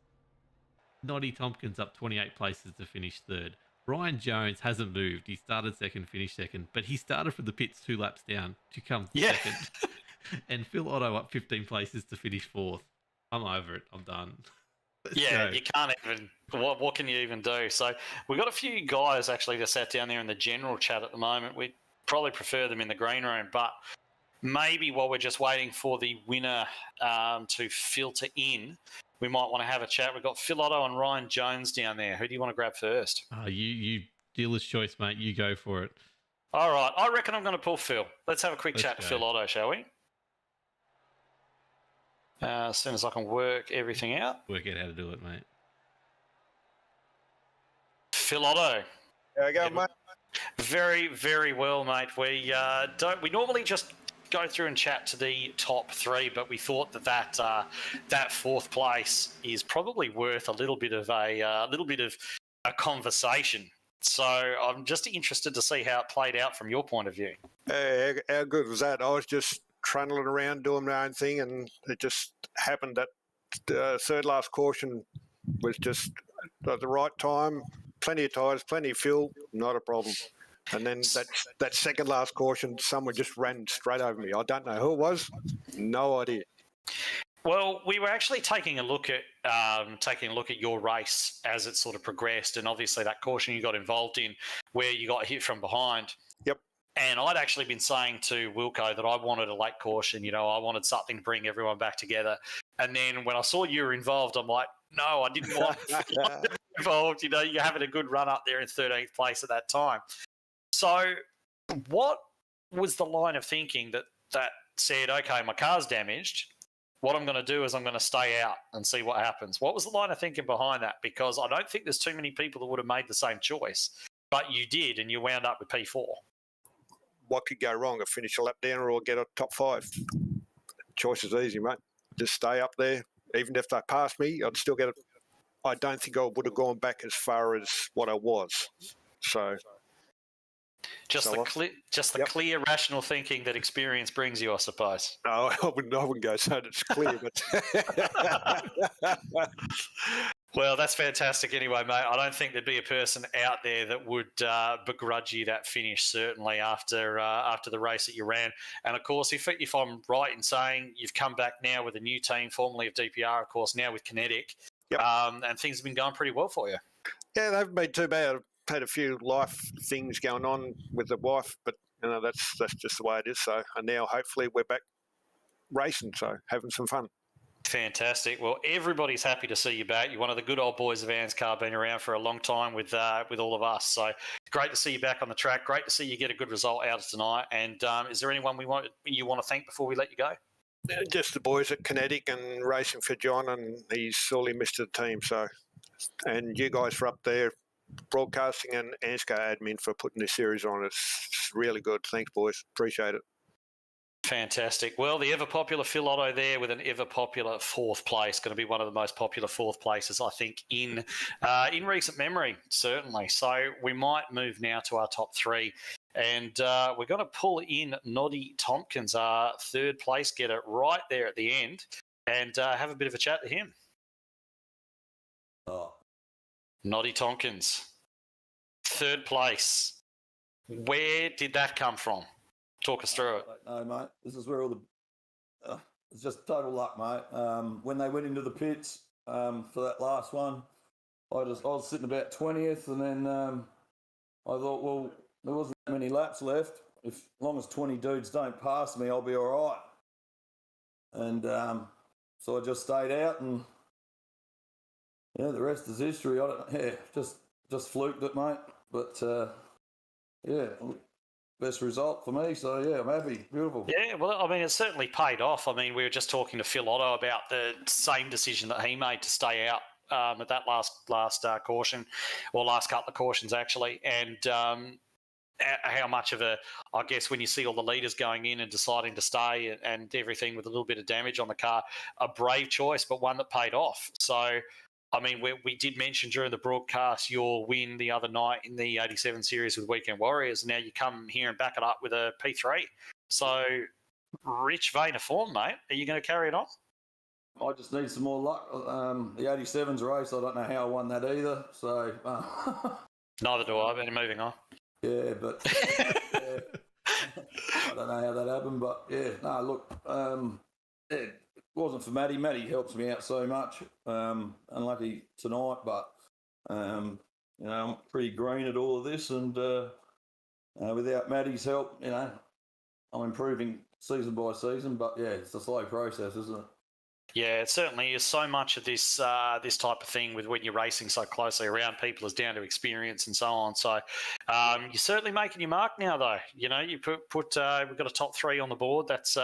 Noddy Tompkins up 28 places to finish 3rd. Ryan Jones hasn't moved. He started 2nd, finished 2nd, but he started from the pits 2 laps down to come 2nd. And Phil Otto up 15 places to finish 4th. I'm over it. I'm done. You can't even. What can you even do? So we've got a few guys actually that sat down there in the general chat at the moment. We'd probably prefer them in the green room, but maybe while we're just waiting for the winner to filter in, we might want to have a chat. We've got Phil Otto and Ryan Jones down there. Who do you want to grab first? You dealer's choice, mate. You go for it. All right. I reckon I'm going to pull Phil. Let's have a quick chat to Phil Otto, shall we? As soon as I can work everything out. Work out how to do it, mate. Phil Otto. There we go, mate. Very, very well, mate. We normally just go through and chat to the top three, but we thought that fourth place is probably worth a little bit of a conversation. So I'm just interested to see how it played out from your point of view. How good was that? I was just trundling around doing my own thing, and it just happened that third last caution was just at the right time. Plenty of tyres, plenty of fuel, not a problem. And then that second last caution, someone just ran straight over me. I don't know who it was. No idea. Well, we were actually taking a look at your race as it sort of progressed, and obviously that caution you got involved in, where you got hit from behind. Yep. And I'd actually been saying to Wilco that I wanted a late caution. You know, I wanted something to bring everyone back together. And then when I saw you were involved, I'm like, no, I didn't want to be involved. You know, you're having a good run up there in 13th place at that time. So what was the line of thinking that said, okay, my car's damaged. What I'm going to do is I'm going to stay out and see what happens. What was the line of thinking behind that? Because I don't think there's too many people that would have made the same choice. But you did, and you wound up with P4. What could go wrong? I finish a lap down or get a top 5. Choice is easy, mate. Just stay up there. Even if they passed me, I'd still get it. I don't think I would have gone back as far as what I was. So... Just the clear, rational thinking that experience brings you, I suppose. No, I wouldn't go so that it's clear. But Well, that's fantastic anyway, mate. I don't think there'd be a person out there that would begrudge you that finish, certainly, after the race that you ran. And, of course, if I'm right in saying you've come back now with a new team, formerly of DPR, of course, now with Kinetic, yep. And things have been going pretty well for you. Yeah, they haven't been too bad. Had a few life things going on with the wife, but you know that's just the way it is. So, and now hopefully we're back racing, so having some fun. Fantastic. Well, everybody's happy to see you back. You're one of the good old boys of ANZCAR, been around for a long time with all of us. So great to see you back on the track. Great to see you get a good result out of tonight. And is there anyone you want to thank before we let you go? Just the boys at Kinetic and racing for John, and he's sorely missed the team. So, and you guys for up there. Broadcasting and ANZCAR admin for putting this series on. It's really good. Thanks, boys. Appreciate it. Fantastic. Well, the ever-popular Phil Otto there with an ever-popular fourth place. Going to be one of the most popular fourth places, I think, in recent memory, certainly. So we might move now to our top three. And we're going to pull in Noddy Tompkins, our third place getter, right there at the end, and have a bit of a chat to him. Oh. Noddy Tompkins, third place. Where did that come from? Talk us through it. No, mate. This is where all the... it's just total luck, mate. When they went into the pits for that last one, I was sitting about 20th, and then I thought, well, there wasn't that many laps left. As long as 20 dudes don't pass me, I'll be all right. And so I just stayed out, and... yeah, the rest is history. Just fluked it, mate. But, best result for me. So, yeah, I'm happy. Beautiful. Yeah, well, I mean, it certainly paid off. I mean, we were just talking to Phil Otto about the same decision that he made to stay out at that last caution, or last couple of cautions, actually. And how much of I guess when you see all the leaders going in and deciding to stay and everything with a little bit of damage on the car, a brave choice, but one that paid off. So... I mean, we did mention during the broadcast your win the other night in the 87 series with Weekend Warriors. Now you come here and back it up with a P3. So, rich vein of form, mate. Are you going to carry it on? I just need some more luck. The 87's race, I don't know how I won that either. So, neither do I, but moving on. Yeah, but yeah, I don't know how that happened, but yeah, no, look, it wasn't for Maddie. Maddie helps me out so much. Unlucky tonight, but I'm pretty green at all of this, and without Maddie's help, I'm improving season by season. But yeah, it's a slow process, isn't it? Yeah, it certainly is. So much of this type of thing with when you're racing so closely around people is down to experience and so on. So you're certainly making your mark now, though. You we've got a top three on the board. That's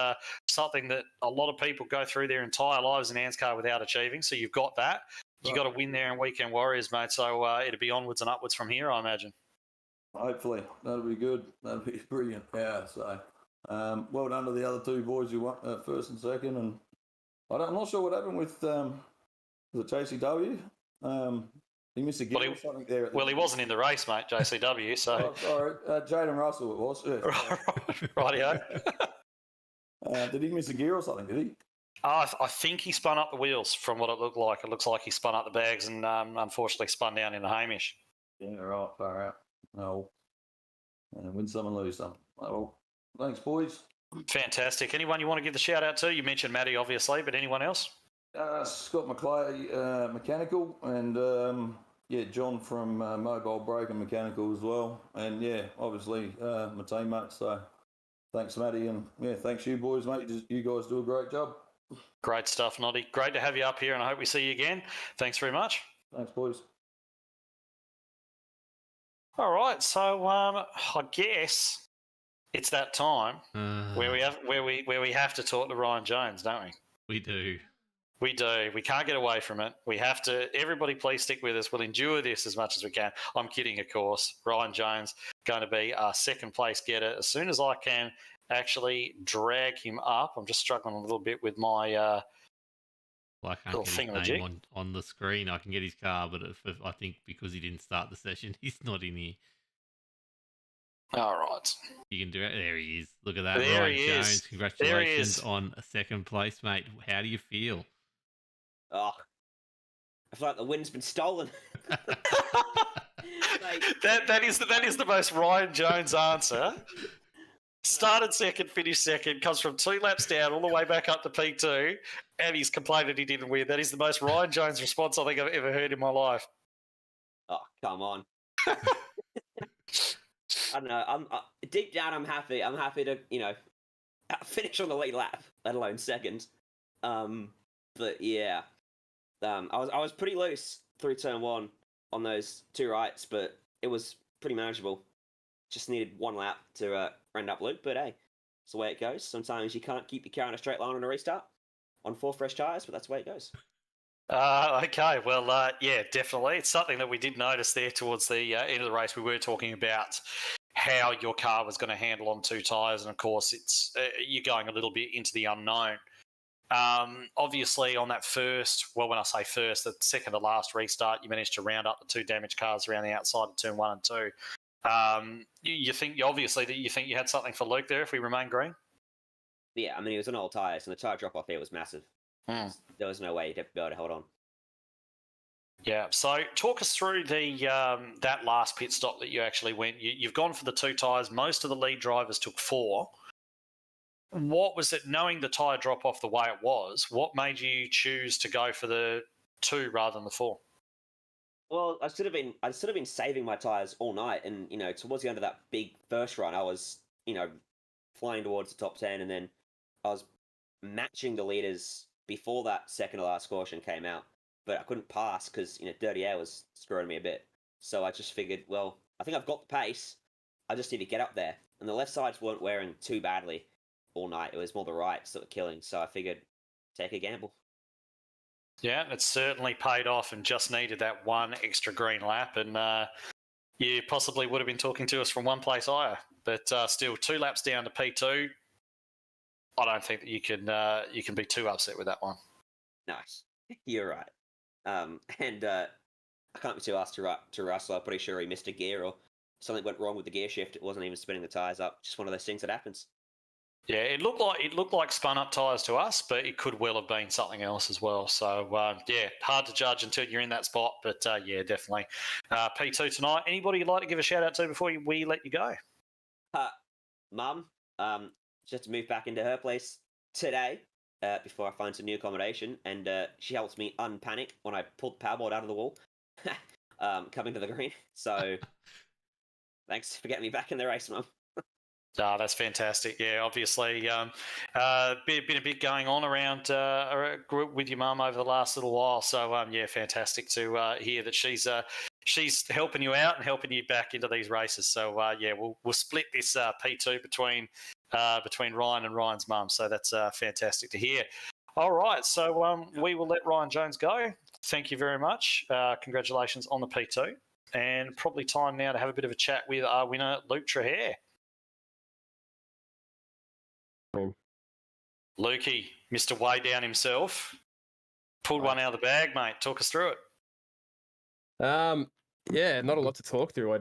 something that a lot of people go through their entire lives in ANZCAR without achieving. So you've got that. You got to win there in Weekend Warriors, mate. So it'll be onwards and upwards from here, I imagine. Hopefully, that'll be good. That'll be brilliant. Yeah. So Well done to the other two boys who won first and second. And I'm not sure what happened with was it JCW? He missed a gear or something there. Well, he wasn't in the race, mate, JCW. So sorry, Jaden Russell it was. Yeah. Rightio. Did he miss a gear or something? Did he? I think he spun up the wheels from what it looked like. It looks like he spun up the bags and unfortunately spun down into Hamish. Yeah, right, far out. No. Win some and lose some. Oh, well, thanks, boys. Fantastic. Anyone you want to give the shout out to? You mentioned Maddie, obviously, but anyone else? Scott McClay, Mechanical, and John from Mobile Brake and Mechanical as well. And obviously my teammates. So thanks, Maddie, and thanks you boys, mate. You guys do a great job. Great stuff, Noddy. Great to have you up here, and I hope we see you again. Thanks very much. Thanks, boys. All right, so I guess it's that time where we have to talk to Ryan Jones, don't we? We do. We do. We can't get away from it. We have to. Everybody, please stick with us. We'll endure this as much as we can. I'm kidding, of course. Ryan Jones going to be our second place getter. As soon as I can actually drag him up, I'm just struggling a little bit with my I can't get his name on the screen. I can get his car, but I think because he didn't start the session, he's not in here. All right. You can do it. There he is. Look at that. There Ryan he Jones. is. Congratulations on a second place, mate. How do you feel? Oh, I feel like the win's been stolen. That is the most Ryan Jones answer. Started second, finished second, comes from 2 laps down all the way back up to P2, and he's complained that he didn't win. That is the most Ryan Jones response I think I've ever heard in my life. Oh, come on. I don't know. Deep down, I'm happy. I'm happy to, finish on the lead lap, let alone second. But yeah, I was pretty loose through turn 1 on those 2 rights, but it was pretty manageable. Just needed 1 lap to end up loop, but hey, it's the way it goes. Sometimes you can't keep your car in a straight line on a restart on 4 fresh tyres, but that's the way it goes. Okay, well, yeah, definitely. It's something that we did notice there towards the end of the race. We were talking about how your car was going to handle on 2 tyres, and of course, it's you're going a little bit into the unknown. Obviously, on that when I say first, the second to last restart, you managed to round up the 2 damaged cars around the outside of turn 1 and 2. You think you had something for Luke there if we remain green? Yeah, I mean, he was on old tyres, and the tyre drop-off there was massive. There was no way he'd be able to hold on. Yeah, so talk us through that last pit stop that you actually went. You've gone for the 2 tyres. Most of the lead drivers took 4. What was it, knowing the tyre drop-off the way it was, what made you choose to go for the 2 rather than the 4? Well, I'd sort of been saving my tyres all night, and towards the end of that big first run, I was flying towards the top 10, and then I was matching the leaders before that second to last caution came out, but I couldn't pass because dirty air was screwing me a bit. So I just figured, well, I think I've got the pace. I just need to get up there, and the left sides weren't wearing too badly all night. It was more the rights that were killing, so I figured take a gamble. Yeah, it certainly paid off and just needed that 1 extra green lap. And you possibly would have been talking to us from 1 place higher. But still, 2 laps down to P2. I don't think that you can be too upset with that one. Nice. You're right. And I can't be too asked to Russell. I'm pretty sure he missed a gear or something went wrong with the gear shift. It wasn't even spinning the tyres up. Just one of those things that happens. Yeah, it looked like spun up tyres to us, but it could well have been something else as well. So yeah, hard to judge until you're in that spot. But yeah, definitely P2 tonight. Anybody you'd like to give a shout out to before we let you go? Mum, just to move back into her place today before I find some new accommodation, and she helps me unpanic when I pull the powerboard out of the wall coming to the green. So thanks for getting me back in the race, Mum. Oh, that's fantastic. Yeah, obviously, been a bit going on around with your mum over the last little while. So, yeah, fantastic to hear that she's helping you out and helping you back into these races. So, yeah, we'll split this P2 between Ryan and Ryan's mum. So that's fantastic to hear. All right, so we will let Ryan Jones go. Thank you very much. Congratulations on the P2. And probably time now to have a bit of a chat with our winner, Luke Trahere. Lukey, Mr. Way Down himself, pulled one out of the bag, mate. Talk us through it. Yeah, not a lot to talk through. I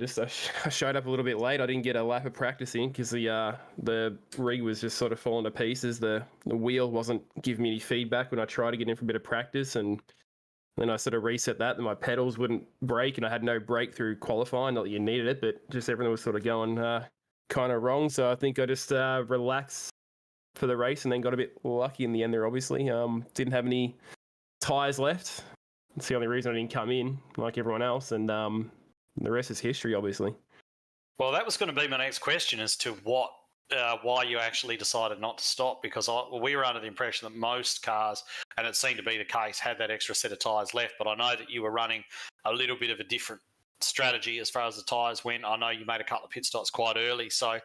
showed up a little bit late. I didn't get a lap of practice in because the rig was just sort of falling to pieces. The wheel wasn't giving me any feedback when I tried to get in for a bit of practice, and then I sort of reset that, and my pedals wouldn't brake, and I had no brake through qualifying. Not that you needed it, but just everything was sort of going kind of wrong. So I think I just relaxed for the race and then got a bit lucky in the end there, obviously. Didn't have any tyres left. It's the only reason I didn't come in like everyone else, and the rest is history, obviously. Well, that was going to be my next question as to why you actually decided not to stop, because we were under the impression that most cars, and it seemed to be the case, had that extra set of tyres left. But I know that you were running a little bit of a different strategy as far as the tyres went. I know you made a couple of pit stops quite early, so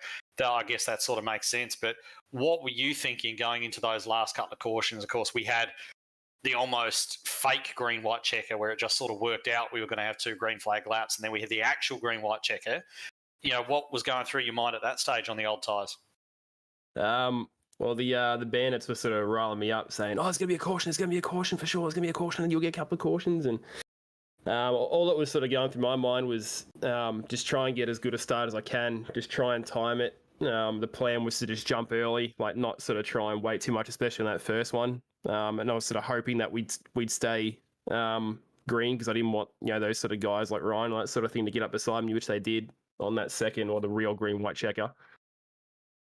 I guess that sort of makes sense. But what were you thinking going into those last couple of cautions? Of course, we had the almost fake green-white checker where it just sort of worked out we were going to have 2 green flag laps, and then we had the actual green-white checker. You know, what was going through your mind at that stage on the old tyres? Well, the bandits were sort of riling me up, saying, "Oh, it's going to be a caution. It's going to be a caution for sure. It's going to be a caution, and you'll get a couple of cautions." And all that was sort of going through my mind was just try and get as good a start as I can. Just try and time it. The plan was to just jump early, like not sort of try and wait too much, especially on that first one. And I was sort of hoping that we'd stay green, because I didn't want, you know, those sort of guys like Ryan or that sort of thing to get up beside me, which they did on that second, or the real green-white checker.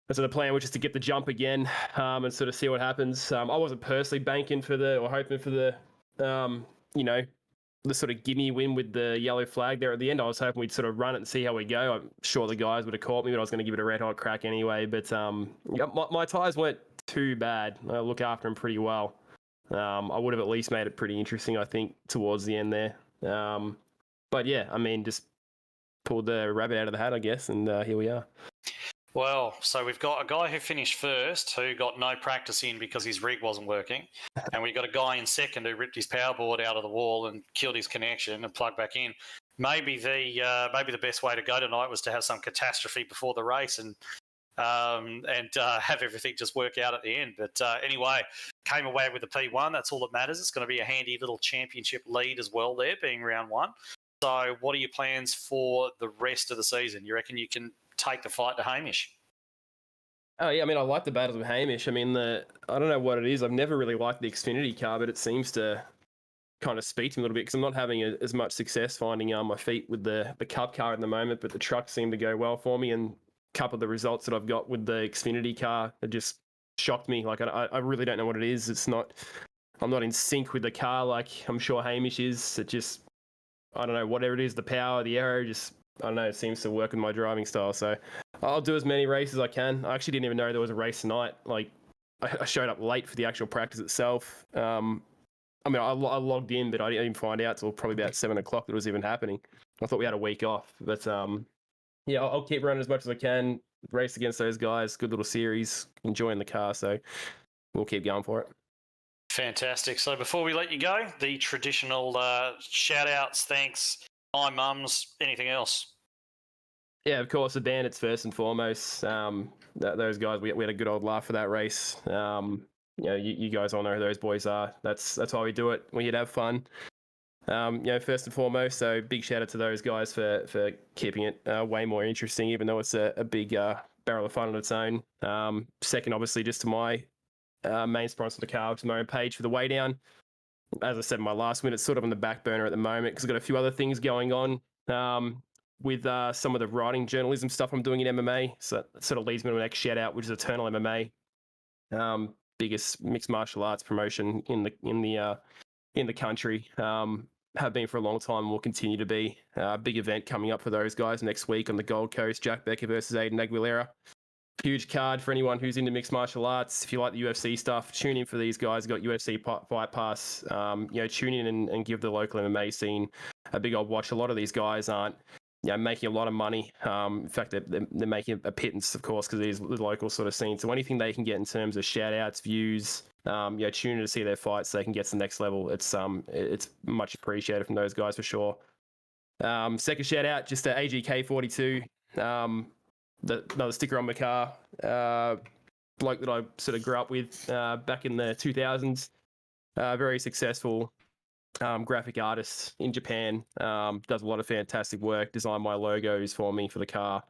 And so the plan was just to get the jump again and sort of see what happens. I wasn't personally banking for or hoping for the sort of gimme win with the yellow flag there at the end. I was hoping we'd sort of run it and see how we go. I'm sure the guys would have caught me, but I was going to give it a red-hot crack anyway. But my tyres weren't too bad. I look after them pretty well. I would have at least made it pretty interesting, I think, towards the end there. But yeah, I mean, just pulled the rabbit out of the hat, I guess, and here we are. Well, so we've got a guy who finished first who got no practice in because his rig wasn't working, and we've got a guy in second who ripped his power board out of the wall and killed his connection and plugged back in. Maybe the best way to go tonight was to have some catastrophe before the race and have everything just work out at the end. But anyway, came away with the P1. That's all that matters. It's going to be a handy little championship lead as well there, being round 1. So what are your plans for the rest of the season? You reckon you can take the fight to Hamish? Oh, yeah, I mean, I like the battles with Hamish. I mean, I don't know what it is. I've never really liked the Xfinity car, but it seems to kind of speak to me a little bit, because I'm not having as much success finding my feet with the Cup car at the moment, but the trucks seem to go well for me, and a couple of the results that I've got with the Xfinity car, it just shocked me. Like, I really don't know what it is. I'm not in sync with the car like I'm sure Hamish is. It just, I don't know, whatever it is, the power, the aero, just, I don't know, it seems to work with my driving style. So I'll do as many races as I can. I actually didn't even know there was a race tonight. Like, I showed up late for the actual practice itself. I mean, I logged in, but I didn't even find out till probably about 7 o'clock that it was even happening. I thought we had a week off. But yeah, I'll keep running as much as I can, race against those guys. Good little series, enjoying the car. So we'll keep going for it. Fantastic. So before we let you go, the traditional shout-outs, thanks, hi mums, anything else? Yeah, of course, the bandits first and foremost. Those guys, we had a good old laugh for that race. You guys all know who those boys are. That's why we do it. We here to have fun. First and foremost, so big shout out to those guys for keeping it way more interesting, even though it's a big barrel of fun on its own. Second, obviously, just to my main sponsor of the car, which is my own page for the Way Down. As I said in my last win, it's sort of on the back burner at the moment because I've got a few other things going on with some of the writing journalism stuff I'm doing in MMA. So that sort of leads me to the next shout out, which is Eternal MMA, biggest mixed martial arts promotion in the country. Have been for a long time and will continue to be. Big event coming up for those guys next week on the Gold Coast. Jack Becker versus Aiden Aguilera. Huge card for anyone who's into mixed martial arts. If you like the UFC stuff, tune in for these guys. Got UFC Fight Pass. Tune in and give the local MMA scene a big old watch. A lot of these guys aren't making a lot of money. In fact, they're making a pittance, of course, because it is the local sort of scene. So anything they can get in terms of shout outs, views, tune in to see their fights so they can get to the next level. It's much appreciated from those guys for sure. Second shout out, just to AGK42. Another sticker on my car. bloke that I sort of grew up with back in the 2000s. Very successful graphic artist in Japan. Does a lot of fantastic work. Designed my logos for me for the car.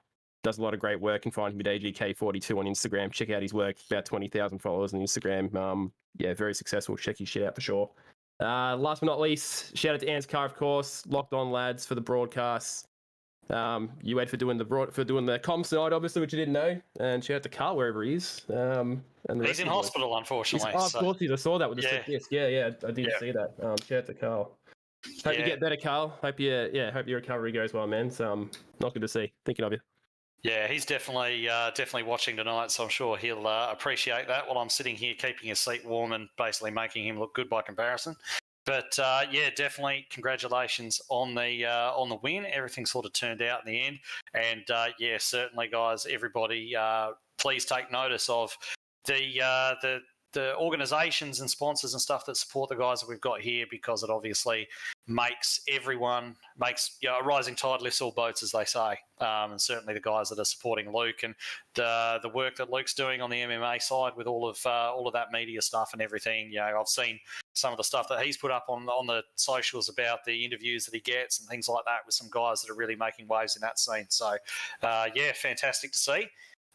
Does a lot of great work. And find him at AGK42 on Instagram. Check out his work. About 20,000 followers on Instagram. Yeah, very successful. Check his shit out for sure. Last but not least, shout out to ANZCAR, of course. Locked on lads for the broadcasts. You Ed for doing the comms tonight, obviously, which you didn't know. And shout out to Carl wherever he is. And he's in hospital, unfortunately. Of course, I saw that with the yeah. slip disc. Yeah, I did see that. Shout out to Carl. Hope you get better, Carl. Hope your recovery goes well, man. So not good to see. Thinking of you. Yeah, he's definitely watching tonight, so I'm sure he'll appreciate that while I'm sitting here keeping his seat warm and basically making him look good by comparison. But yeah, definitely congratulations on the win. Everything sort of turned out in the end, and yeah, certainly, guys, everybody, please take notice of the organisations and sponsors and stuff that support the guys that we've got here, because it obviously makes a rising tide lifts all boats, as they say. And certainly the guys that are supporting Luke and the work that Luke's doing on the MMA side with all of that media stuff and everything. You know, I've seen some of the stuff that he's put up on the socials about the interviews that he gets and things like that with some guys that are really making waves in that scene. So yeah, fantastic to see.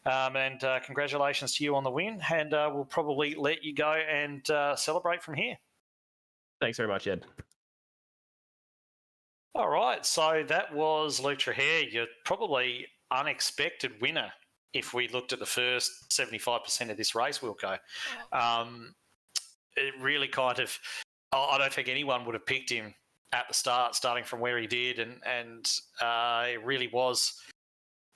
And congratulations to you on the win, and we'll probably let you go and celebrate from here. Thanks very much, Ed. All right, so that was Luke Trahere, your probably unexpected winner if we looked at the first 75% of this race, Wilco. It really kind of, I don't think anyone would have picked him at the start, starting from where he did, and it really was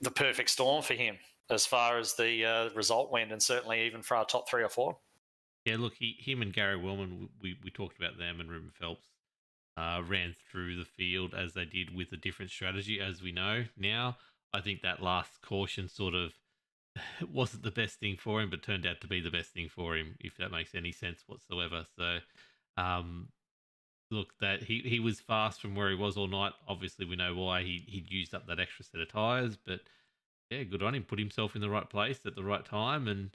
the perfect storm for him as far as the result went, and certainly even for our top 3 or 4. Yeah, look, him and Gary Willman, we talked about them, and Ruben Phelps ran through the field as they did with a different strategy, as we know now. I think that last caution sort of wasn't the best thing for him, but turned out to be the best thing for him, if that makes any sense whatsoever. So, look, that he was fast from where he was all night. Obviously, we know why he'd used up that extra set of tyres, but yeah, good on him. Put himself in the right place at the right time and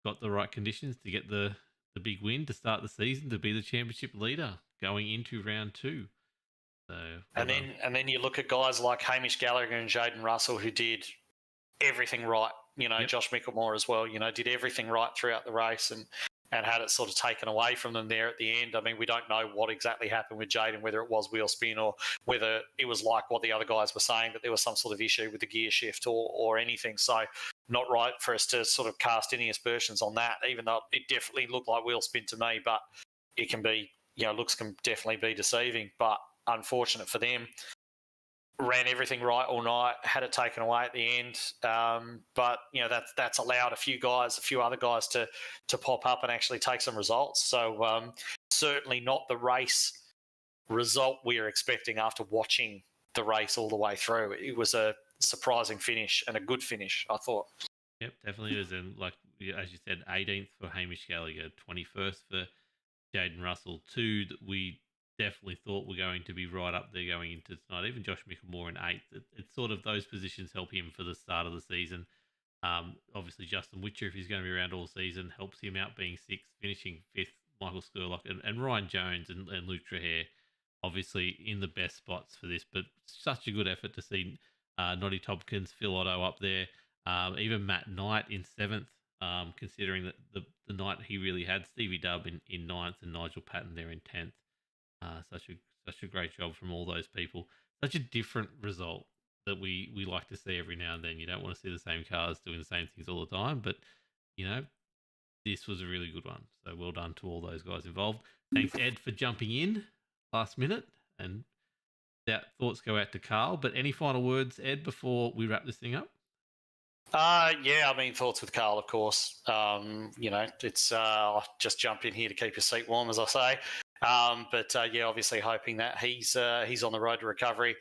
got the right conditions to get the big win to start the season, to be the championship leader going into round 2. So, and then you look at guys like Hamish Gallagher and Jaden Russell, who did everything right. You know, yep. Josh Micklemore as well, you know, did everything right throughout the race and had it sort of taken away from them there at the end. I mean, we don't know what exactly happened with Jaden, whether it was wheel spin or whether it was like what the other guys were saying, that there was some sort of issue with the gear shift or anything. So not right for us to sort of cast any aspersions on that, even though it definitely looked like wheel spin to me, but it can be, you know, looks can definitely be deceiving, but unfortunate for them. Ran everything right all night, had it taken away at the end, but you know that's allowed a few other guys to pop up and actually take some results. So certainly not the race result we were expecting after watching the race all the way through. It was a surprising finish and a good finish, I thought. Yep, definitely is. And like as you said, 18th for Hamish Gallagher, 21st for Jaden Russell, 2 that we definitely thought were going to be right up there going into tonight. Even Josh Micklemore in 8th. It's sort of those positions help him for the start of the season. Obviously, Justin Witcher, if he's going to be around all season, helps him out being 6th, finishing 5th. Michael Skurlock and Ryan Jones and Luke Trahere, obviously in the best spots for this. But such a good effort to see Noddy Tompkins, Phil Otto up there. Even Matt Knight in 7th, considering that the night he really had. Stevie Dubb in 9th and Nigel Patton there in 10th. Such a great job from all those people. Such a different result that we like to see every now and then. You don't want to see the same cars doing the same things all the time, but you know, this was a really good one. So well done to all those guys involved. Thanks, Ed, for jumping in last minute, and that thoughts go out to Carl. But any final words, Ed, before we wrap this thing up? Yeah, I mean, thoughts with Carl, of course. You know, it's I'll just jump in here to keep your seat warm, as I say. But yeah, obviously hoping that he's on the road to recovery.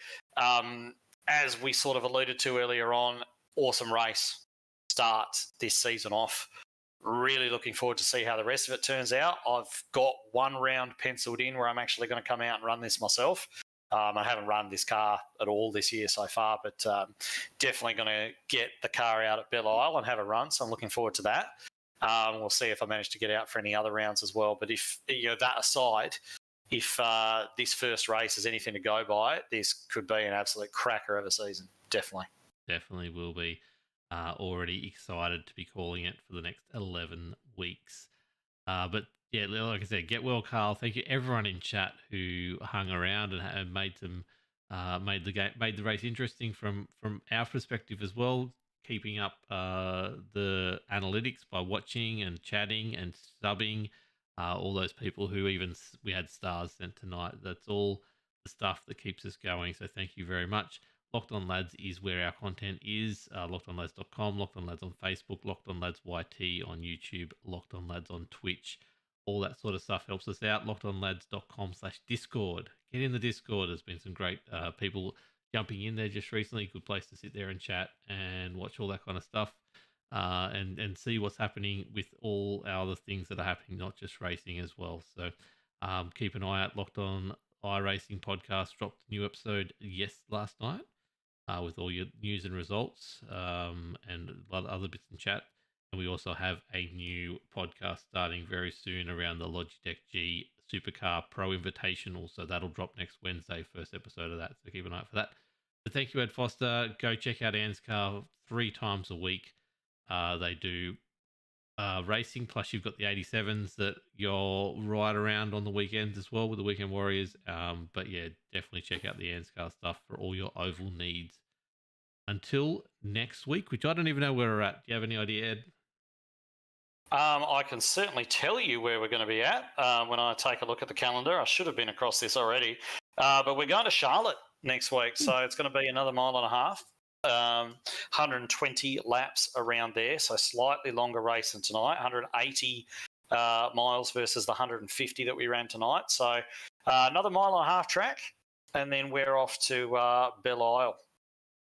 As we sort of alluded to earlier on, awesome race start this season off. Really looking forward to see how the rest of it turns out. I've got one round penciled in where I'm actually going to come out and run this myself. I haven't run this car at all this year so far, but definitely going to get the car out at Belle Isle and have a run. So I'm looking forward to that. We'll see if I manage to get out for any other rounds as well. But if that aside, if this first race is anything to go by, this could be an absolute cracker of a season. Definitely will be. Already excited to be calling it for the next 11 weeks. But yeah, like I said, get well, Carl. Thank you everyone in chat who hung around and made the race interesting from our perspective as well. Keeping up the analytics by watching and chatting and subbing. All those people who we had stars sent tonight. That's all the stuff that keeps us going. So thank you very much. Locked On Lads is where our content is. LockedOnLads.com, Locked On Lads on Facebook, Locked On Lads YT on YouTube, Locked On Lads on Twitch. All that sort of stuff helps us out. LockedOnLads.com/Discord. Get in the Discord. There's been some great people jumping in there just recently. Good place to sit there and chat and watch all that kind of stuff. And see what's happening with all our other things that are happening, not just racing as well. So keep an eye out. Locked On iRacing podcast dropped a new episode last night with all your news and results and a lot of other bits in chat. And we also have a new podcast starting very soon around the Logitech G Supercar Pro Invitational. So that'll drop next Wednesday, first episode of that. So keep an eye out for that. But thank you, Ed Foster. Go check out ANZCAR 3 times a week. They do racing, plus you've got the 87s that you'll ride around on the weekends as well with the Weekend Warriors. But yeah, definitely check out the ANZCAR stuff for all your oval needs. Until next week, which I don't even know where we're at. Do you have any idea, Ed? I can certainly tell you where we're going to be at when I take a look at the calendar. I should have been across this already. But we're going to Charlotte next week, so it's going to be another 1.5 miles. 120 laps around there, so slightly longer race than tonight. 180 miles versus the 150 that we ran tonight. So another 1.5 mile track, and then we're off to Belle Isle.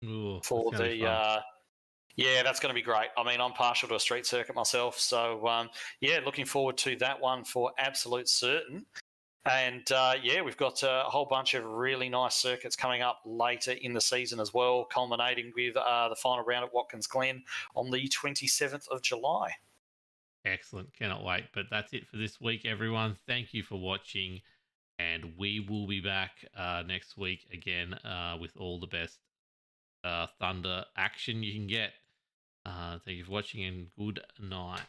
Ooh, for the that's going to be great. I mean, I'm partial to a street circuit myself, so looking forward to that one for absolute certain. And we've got a whole bunch of really nice circuits coming up later in the season as well, culminating with the final round at Watkins Glen on the 27th of July. Excellent. Cannot wait. But that's it for this week, everyone. Thank you for watching, and we will be back next week again with all the best Thunder action you can get. Thank you for watching, and good night.